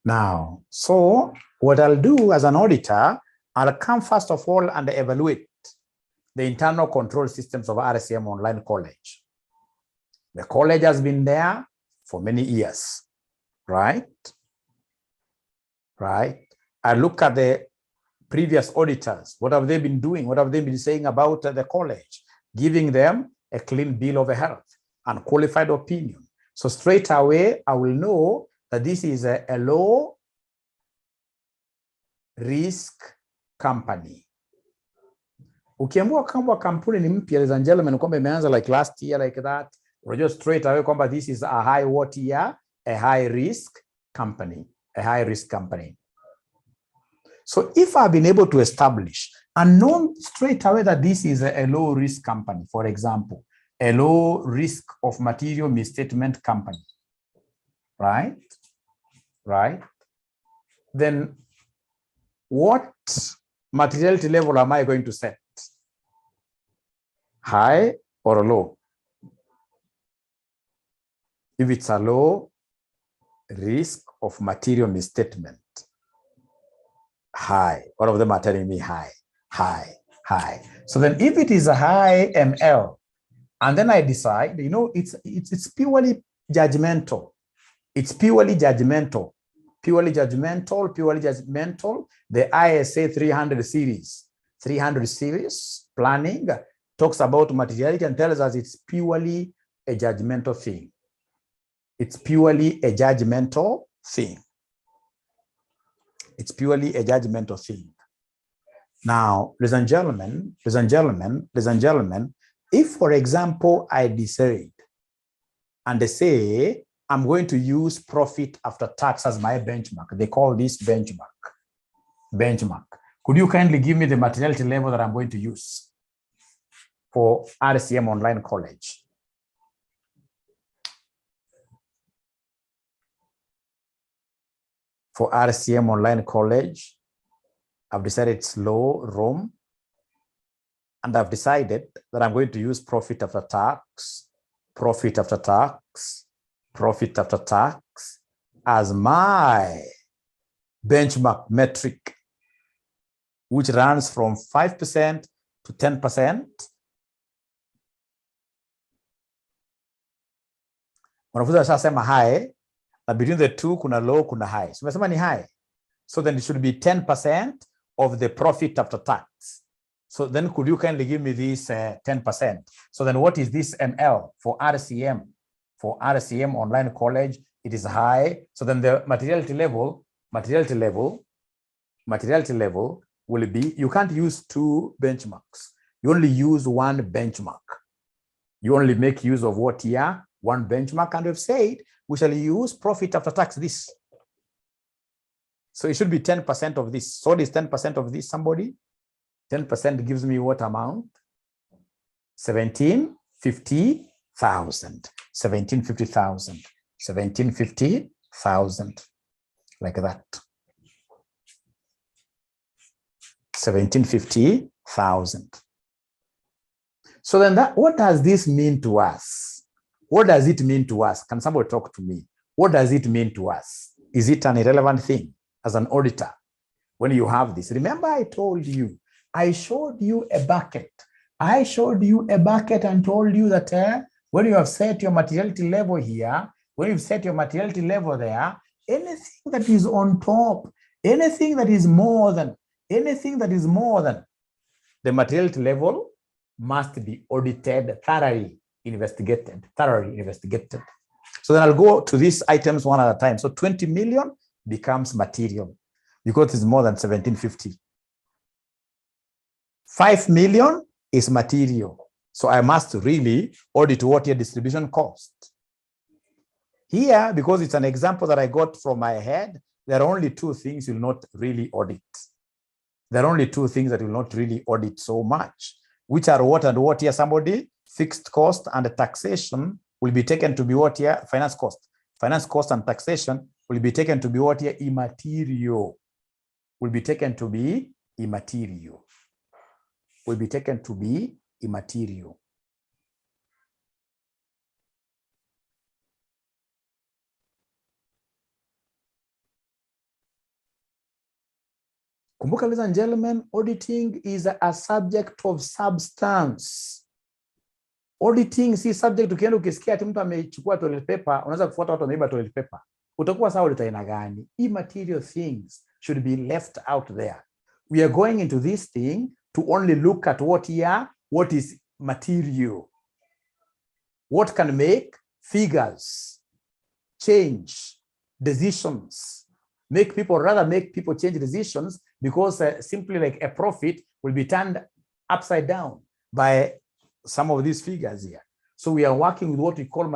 Now, so what I'll do as an auditor, I'll come first of all and evaluate the internal control systems of RCM Online College. The college has been there for many years, right? Right. I look at the previous auditors. What have they been doing? What have they been saying about the college? Giving them a clean bill of health and qualified opinion. So straight away, I will know that this is a low risk company. Ukiamua kwamba kampuni ni mpya, ladies and gentlemen, kwamba imeanza like last year, like that, or just straight away kwamba this is a high what year, a high risk company, a high risk company. So if I've been able to establish and known straight away that this is a low risk company, for example, a low risk of material misstatement company, right? Right? Then what materiality level am I going to set? High or low? If it's a low risk of material misstatement, high. All of them are telling me high, high, high. So then if it is a high ML, and then I decide, you know, it's purely judgmental. It's purely judgmental, purely judgmental, purely judgmental. The ISA 300 series planning talks about materiality and tells us it's purely a judgmental thing. It's purely a judgmental thing. It's purely a judgmental thing. Now, ladies and gentlemen, if, for example, I decide and they say, I'm going to use profit after tax as my benchmark. They call this benchmark. Could you kindly give me the materiality level that I'm going to use for RCM Online College? For RCM Online College, I've decided it's low room, and I've decided that I'm going to use profit after tax as my benchmark metric, which runs from 5% to 10%. Wanafunzi washasema high, na between the two kuna low, kuna high. So umesema ni high. So then it should be 10% of the profit after tax. So then could you kindly give me this 10%? So then what is this ML for RCM? For RCM Online College, it is high. So then the materiality level will be, you can't use two benchmarks. You only use one benchmark. You only make use of what year? One benchmark. And we've said we shall use profit after tax this. So it should be 10% of this. So what is 10% of this, somebody? 10% gives me what amount? 1750,000. 1750,000. 1750,000. Like that. 1750,000. So then what does this mean to us? What does it mean to us? Can somebody talk to me? What does it mean to us? Is it an irrelevant thing as an auditor when you have this? Remember, I told you, I showed you a bucket. I showed you a bucket and told you that when you have set your materiality level here, when you've set your materiality level there, anything that is on top, anything that is more than the materiality level must be audited, thoroughly investigated. So then I'll go to these items one at a time. So 20 million becomes material because it's more than 1750. 5 million is material. So I must really audit what your distribution cost. Here, because it's an example that I got from my head, there are only two things you'll not really audit. There are only two things that will not really audit so much, which are what and what here, somebody? Fixed cost and taxation will be taken to be what here? Finance cost. Finance cost and taxation will be taken to be what here? Immaterial. Will be taken to be immaterial. Will be taken to be immaterial. Kumbuka, ladies and gentlemen, auditing is a subject of substance. Auditing si subject. Ukienda ukisikia ati mtu amechukua toilet paper, unaweza kufuata watu wameiba toilet paper. Utakuwa sawa auditor ina gani? Immaterial things should be left out there. We are going into this thing to only look at what is material. What can make figures change decisions, make people change decisions, because simply like a profit will be turned upside down by some of these figures here. So we are working with what we call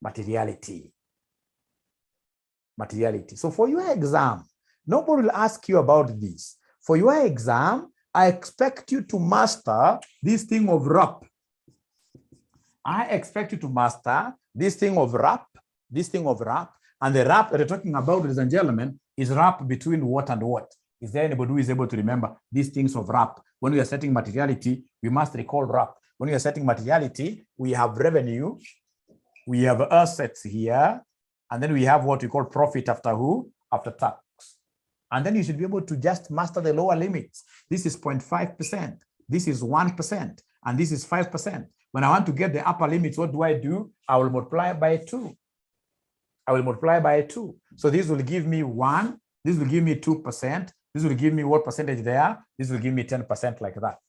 materiality. So for your exam, nobody will ask you about this. For your exam, I expect you to master this thing of RAP. I expect you to master this thing of RAP, and the RAP that we're talking about, ladies and gentlemen, is RAP between what and what. Is there anybody who is able to remember these things of RAP? When we are setting materiality, we must recall RAP. When we are setting materiality, we have revenue, we have assets here, and then we have what we call profit after who? After tax. And then you should be able to just master the lower limits. This is 0.5%, this is 1%, and this is 5%. When I want to get the upper limits, what do? I will multiply by 2. So this will give me 1, this will give me 2%, this will give me what percentage there? This will give me 10% like that.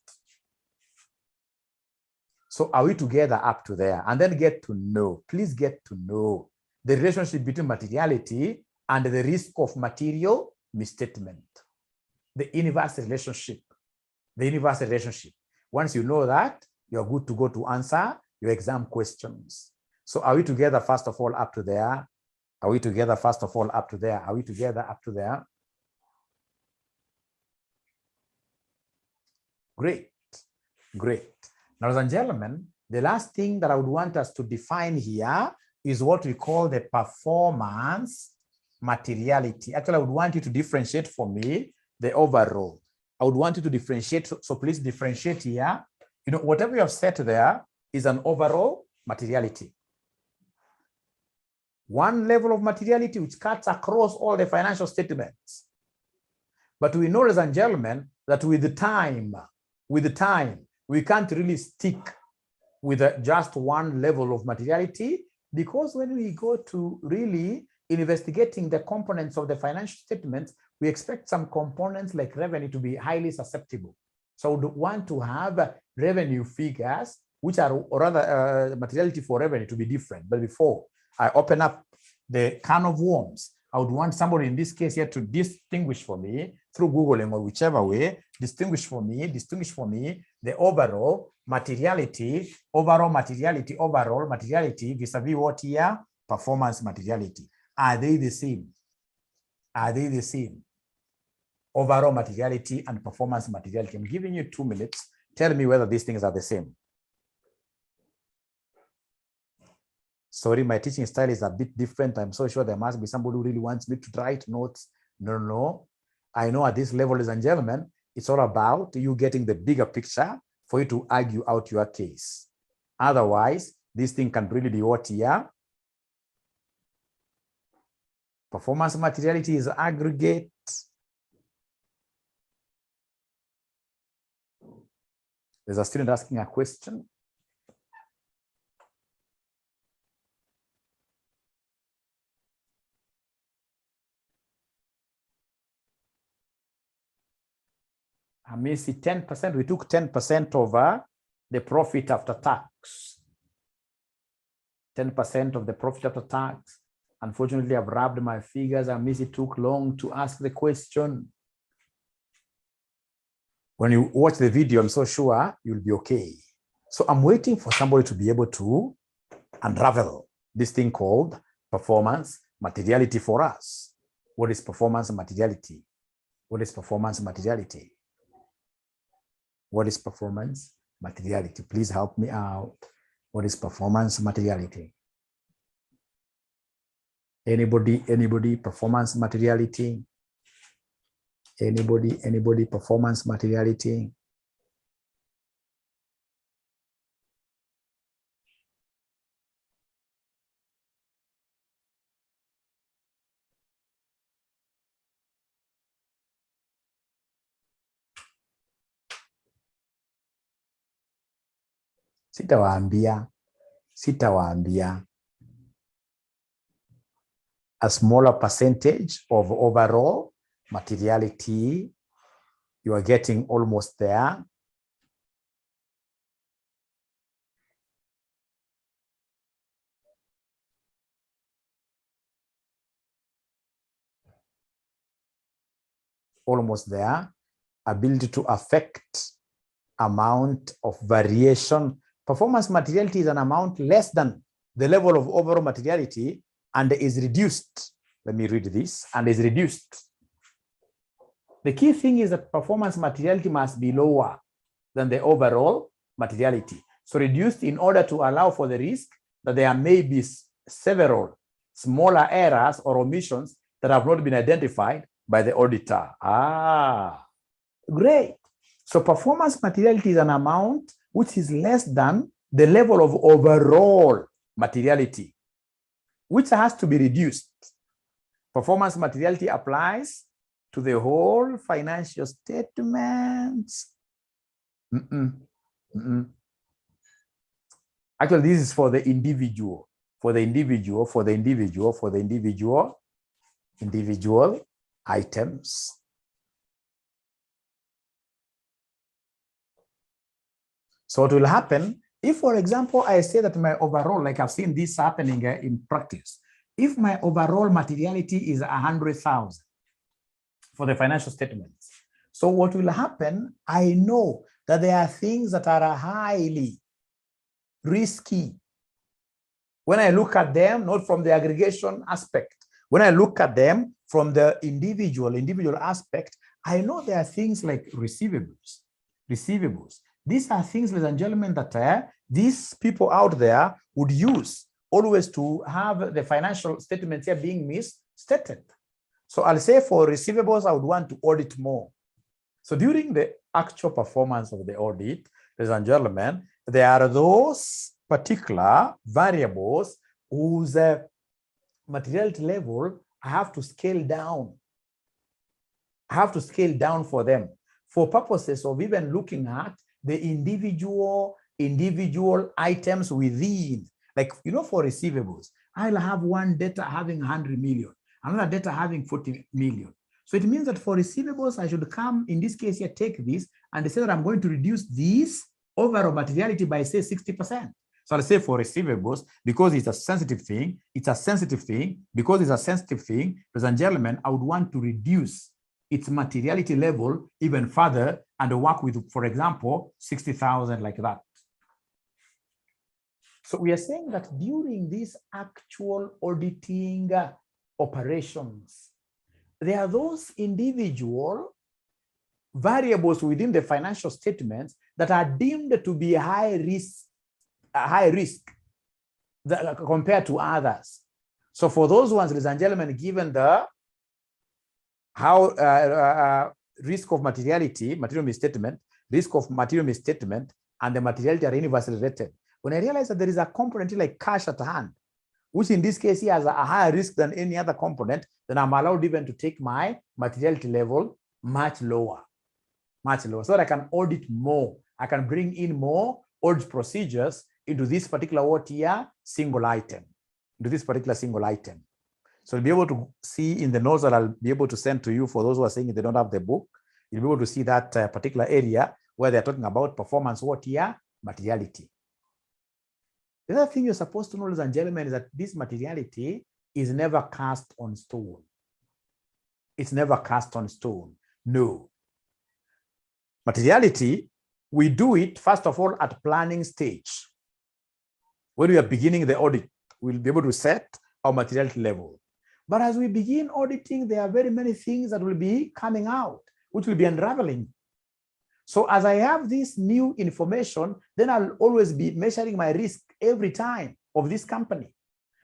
So are we together up to there? And then get to know, please get to know the relationship between materiality and the risk of material misstatement. The inverse relationship. Once you know that, you're good to go to answer your exam questions. So are we together first of all up to there? Are we together first of all up to there? Are we together up to there? Great. Now, ladies and gentlemen, the last thing that I would want us to define here is what we call the performance materiality. Actually, I would want you to differentiate for me the overall. I would want you to differentiate. So please differentiate here. You know, whatever you have set there is an overall materiality. One level of materiality which cuts across all the financial statements. But we know, ladies and gentlemen, that with the time, we can't really stick with just one level of materiality, because when we go to really investigating the components of the financial statements, we expect some components like revenue to be highly susceptible. So we want to have revenue figures, which are, or rather materiality for revenue to be different. But before I open up the can of worms, I would want somebody in this case here to distinguish for me through Googling or whichever way, distinguish for me the overall materiality vis-a-vis what here? Performance materiality. Are they the same? overall materiality and performance materiality. I'm giving you 2 minutes. Tell me whether these things are the same. Sorry, my teaching style is a bit different. I'm so sure there must be somebody who really wants me to write notes. No. I know at this level, ladies and gentlemen, it's all about you getting the bigger picture for you to argue out your case. Otherwise, this thing can really be what here. Performance materiality is aggregate. There's a student asking a question. I may see 10%. We took 10% over the profit after tax. 10% of the profit after tax. Unfortunately, I've rubbed my figures. I miss it took long to ask the question. When you watch the video, I'm so sure you'll be okay. So I'm waiting for somebody to be able to unravel this thing called performance materiality for us. What is performance materiality? What is performance materiality? What is performance materiality? Please help me out. What is performance materiality? Anybody, performance materiality? Anybody, performance materiality? Sitawaambia. A smaller percentage of overall materiality, you are getting almost there. Almost there. Ability to affect amount of variation. Performance materiality is an amount less than the level of overall materiality and is reduced. Let me read this. And is reduced. The key thing is that performance materiality must be lower than the overall materiality. So reduced in order to allow for the risk that there may be several smaller errors or omissions that have not been identified by the auditor. Great. So performance materiality is an amount which is less than the level of overall materiality, which has to be reduced. Performance materiality applies to the whole financial statements. Actually, this is for the individual, individual items. So what will happen if, for example, I say that my overall, like I've seen this happening in practice, if my overall materiality is 100,000 for the financial statements. So what will happen, I know that there are things that are highly risky. When I look at them, not from the aggregation aspect, when I look at them from the individual aspect, I know there are things like receivables. These are things, ladies and gentlemen, that these people out there would use always to have the financial statements here being misstated. So I'll say for receivables, I would want to audit more. So during the actual performance of the audit, ladies and gentlemen, there are those particular variables whose materiality level I have to scale down. I have to scale down for them for purposes of even looking at the individual items within. Like, you know, for receivables, I'll have one debtor having 100 million, another debtor having 40 million. So it means that for receivables, I should come, in this case here, take this and say that I'm going to reduce this overall materiality by, say, 60%. So I'll say for receivables, because it's a sensitive thing, ladies and gentlemen, I would want to reduce its materiality level even further and work with, for example, 60,000 like that. So we are saying that during these actual auditing operations, there are those individual variables within the financial statements that are deemed to be high risk compared to others. So for those ones, ladies and gentlemen, given the risk of material misstatement, risk of material misstatement, and the materiality are universally rated. When I realize that there is a component like cash at hand, which in this case here has a higher risk than any other component, then I'm allowed even to take my materiality level much lower, so that I can audit more. I can bring in more audit procedures into this particular single item, So you'll be able to see in the notes that I'll be able to send to you for those who are saying they don't have the book. You'll be able to see that particular area where they're talking about performance materiality. The other thing you're supposed to know, ladies and gentlemen, is that this materiality is never cast on stone. It's never cast on stone. No. Materiality, we do it, first of all, at planning stage. When we are beginning the audit, we'll be able to set our materiality level. But as we begin auditing, there are very many things that will be coming out, which will be unraveling. So as I have this new information, then I'll always be measuring my risk every time of this company.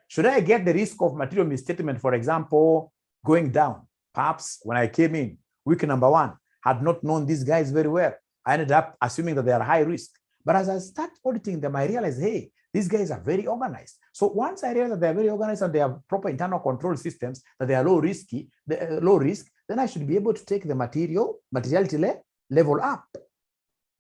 Should I get the risk of material misstatement, for example, going down? Perhaps when I came in, week number 1, had not known these guys very well. I ended up assuming that they are high risk. But as I start auditing them, I realize, hey, these guys are very organized. So once I realize that they're very organized and they have proper internal control systems, that they are low risk, then I should be able to take the materiality level up.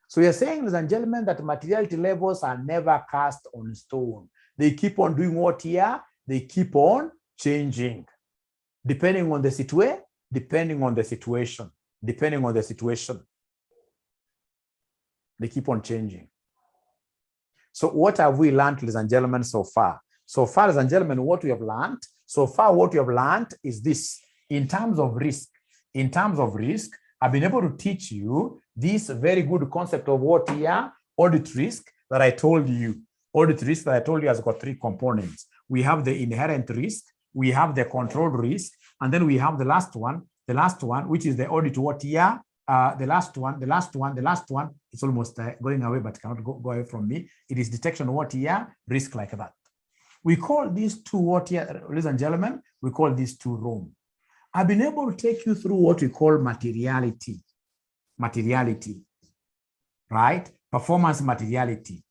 So you're saying, ladies and gentlemen, that materiality levels are never cast on stone. They keep on doing what here? They keep on changing. Depending on the situation. They keep on changing. So what have we learned, ladies and gentlemen, so far? So far, ladies and gentlemen, what we have learned is this. In terms of risk, I've been able to teach you this very good concept of what here? Audit risk that I told you. Audit risk that I told you has got 3 components. We have the inherent risk, we have the control risk, and then we have the last one, which is the audit what here? The last one, it's almost going away, but cannot go away from me. It is detection what here? Risk like that. We call these 2 what here, ladies and gentlemen, we call these 2 ROM. I've been able to take you through what we call materiality, right? Performance materiality,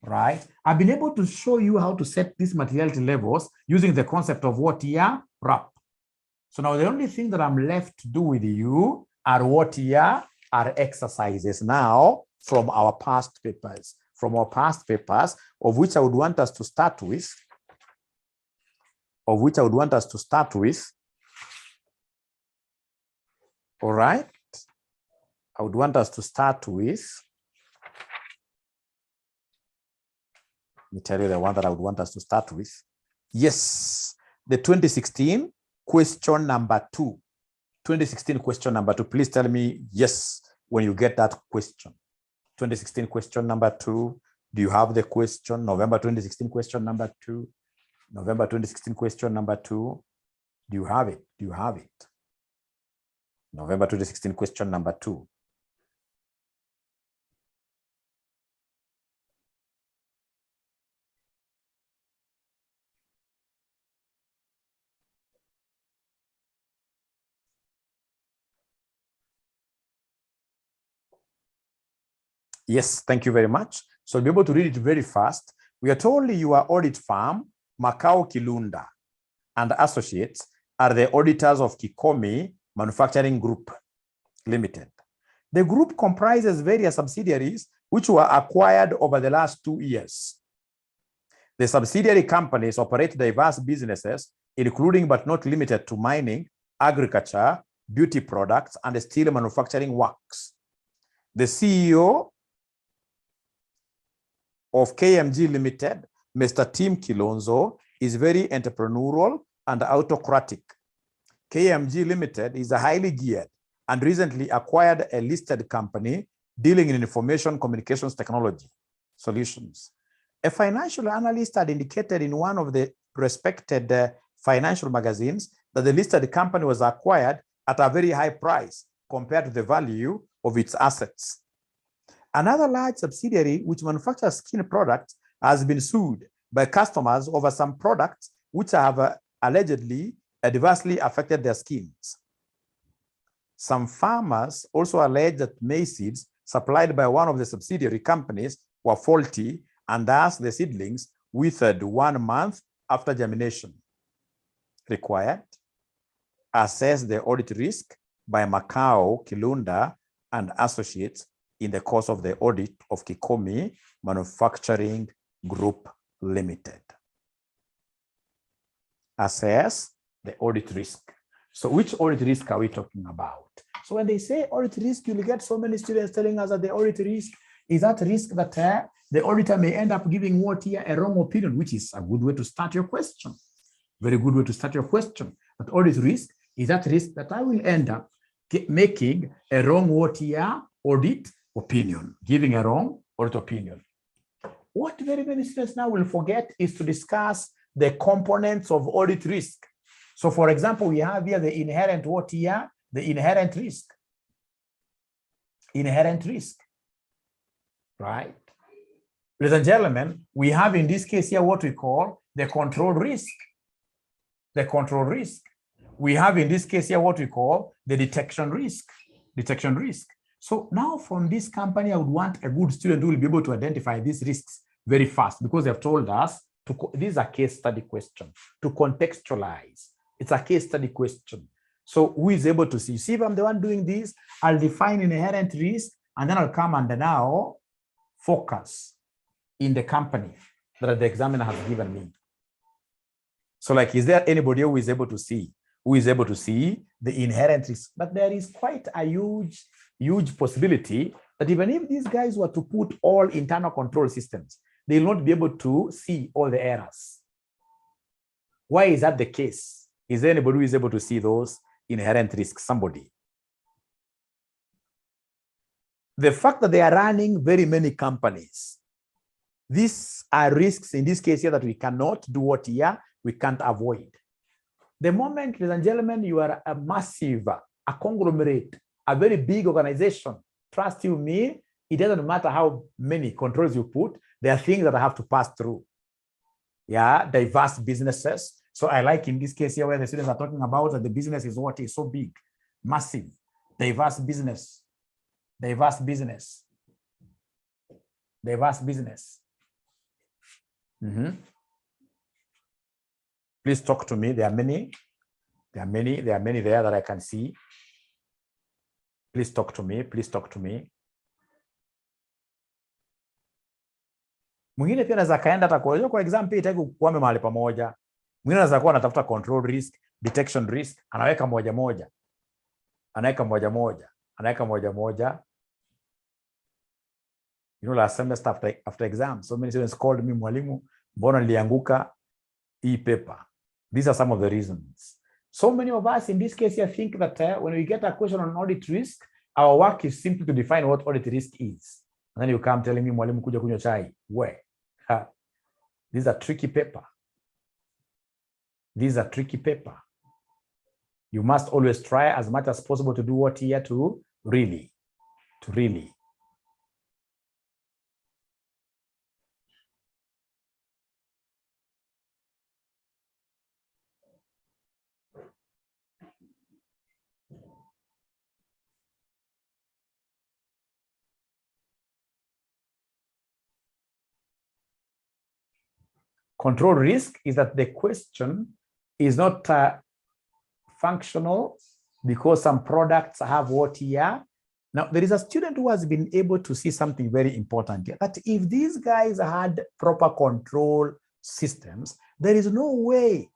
right? I've been able to show you how to set these materiality levels using the concept of what here? RAP. So now the only thing that I'm left to do with you are what here? Are exercises now from our past papers, of which I would want us to start with, all right? I would want us to start with, let me tell you the one that I would want us to start with. Yes, the 2016 question number 2. 2016 question number 2. Please tell me yes when you get that question. 2016 question number 2. Do you have the question? November 2016 question number 2. November 2016 question number 2. Do you have it? November 2016 question number 2. Yes, thank you very much. So you'll be able to read it very fast. We are told your audit firm, Macau Kilunda and Associates, are the auditors of Kikomi Manufacturing Group Limited. The group comprises various subsidiaries which were acquired over the last 2 years. The subsidiary companies operate diverse businesses, including but not limited to mining, agriculture, beauty products, and steel manufacturing works. The CEO of KMG Limited, Mr. Tim Kilonzo, is very entrepreneurial and autocratic. KMG Limited is a highly geared and recently acquired a listed company dealing in information communications technology solutions. A financial analyst had indicated in one of the respected financial magazines that the listed company was acquired at a very high price compared to the value of its assets. Another large subsidiary which manufactures skin products has been sued by customers over some products which have allegedly adversely affected their skins. Some farmers also allege that maize seeds supplied by one of the subsidiary companies were faulty, and thus the seedlings withered 1 month after germination. Required, assess the audit risk by Macau, Kilunda, and Associates in the course of the audit of Kikomi Manufacturing Group Limited. Assess the audit risk. So which audit risk are we talking about? So when they say audit risk, you'll get so many students telling us that the audit risk is that risk that the auditor may end up giving what here a wrong opinion, which is a good way to start your question. Very good way to start your question. But audit risk is that risk that I will end up making a wrong what here audit opinion, giving a wrong audit opinion. What very many students now will forget is to discuss the components of audit risk. So for example, we have here the inherent what here? The inherent risk. Inherent risk, right? Ladies and gentlemen, we have in this case here what we call the control risk. The control risk. We have in this case here what we call the detection risk. Detection risk. So now from this company, I would want a good student who will be able to identify these risks very fast, because they have told us this is a case study question to contextualize. It's a case study question. So who is able to see? See, if I'm the one doing this, I'll define inherent risk, and then I'll come and now focus in the company that the examiner has given me. So like, is there anybody who is able to see? Who is able to see the inherent risk? But there is quite a huge possibility that even if these guys were to put all internal control systems, they will not be able to see all the errors. Why is that the case? Is there anybody who is able to see those inherent risks? Somebody. The fact that they are running very many companies, these are risks in this case here that we cannot do what here, we can't avoid. The moment, ladies and gentlemen, you are a massive, a conglomerate, a very big organization, trust you me, it doesn't matter how many controls you put, there are things that I have to pass through. Yeah, diverse businesses. So I like in this case here where the students are talking about that the business is what is so big, massive, diverse business, diverse business, diverse business. Please talk to me. There are many there that I can see. Please talk to me. Please talk to me. Mwingine pia anaweza kaenda hata kwa example itaki kuame mahali pamoja. Mwingine anaweza kuwa anatafuta control risk, detection risk, anaweka moja moja. Anaweka moja moja. Anaweka moja moja. You know, last semester after exam, so many students called me, mwalimu, mbona nilianguka hii paper. These are some of the reasons. So many of us in this case here think that when we get a question on audit risk, our work is simply to define what audit risk is. And then you come telling me, mwalimu kuja kunywa chai. Where? This is a tricky paper. This is a tricky paper. You must always try as much as possible to do what here to really. Control risk is that the question is not functional because some products have what here. Now, there is a student who has been able to see something very important here, that if these guys had proper control systems, there is no way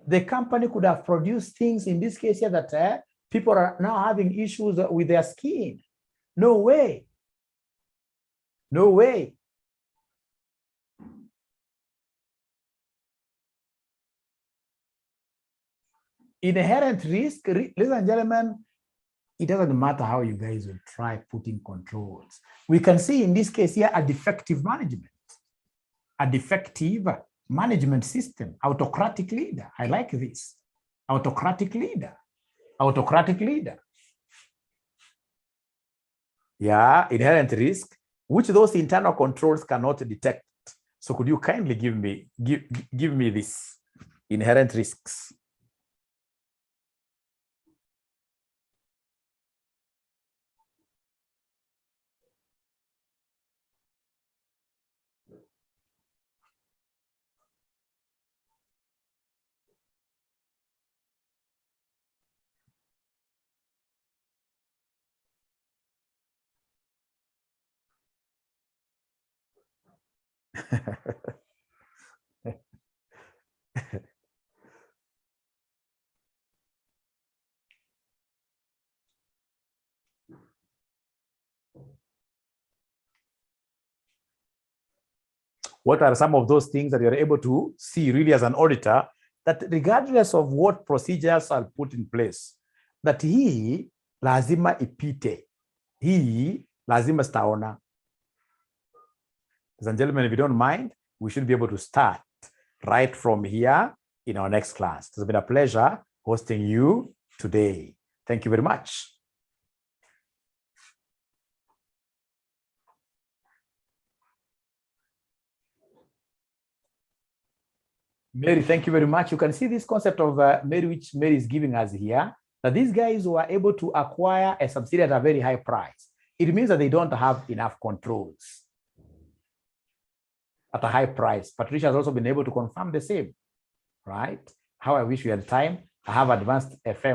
the company could have produced things in this case here that people are now having issues with their skin. No way. No way. Inherent risk, ladies and gentlemen, it doesn't matter how you guys will try putting controls. We can see in this case here a defective management system, autocratic leader. I like this. Autocratic leader. Yeah, inherent risk, which those internal controls cannot detect. So could you kindly give me this inherent risks? What are some of those things that you're able to see really as an auditor, that regardless of what procedures are put in place, that hii lazima ipite, hii lazima staona. Ladies and gentlemen, if you don't mind, we should be able to start right from here in our next class. It's been a pleasure hosting you today. Thank you very much. Mary, thank you very much. You can see this concept of Mary, which Mary is giving us here, that these guys were able to acquire a subsidiary at a very high price. It means that they don't have enough controls at a high price. Patricia has also been able to confirm the same, right? How I wish we had time. I have advanced FM.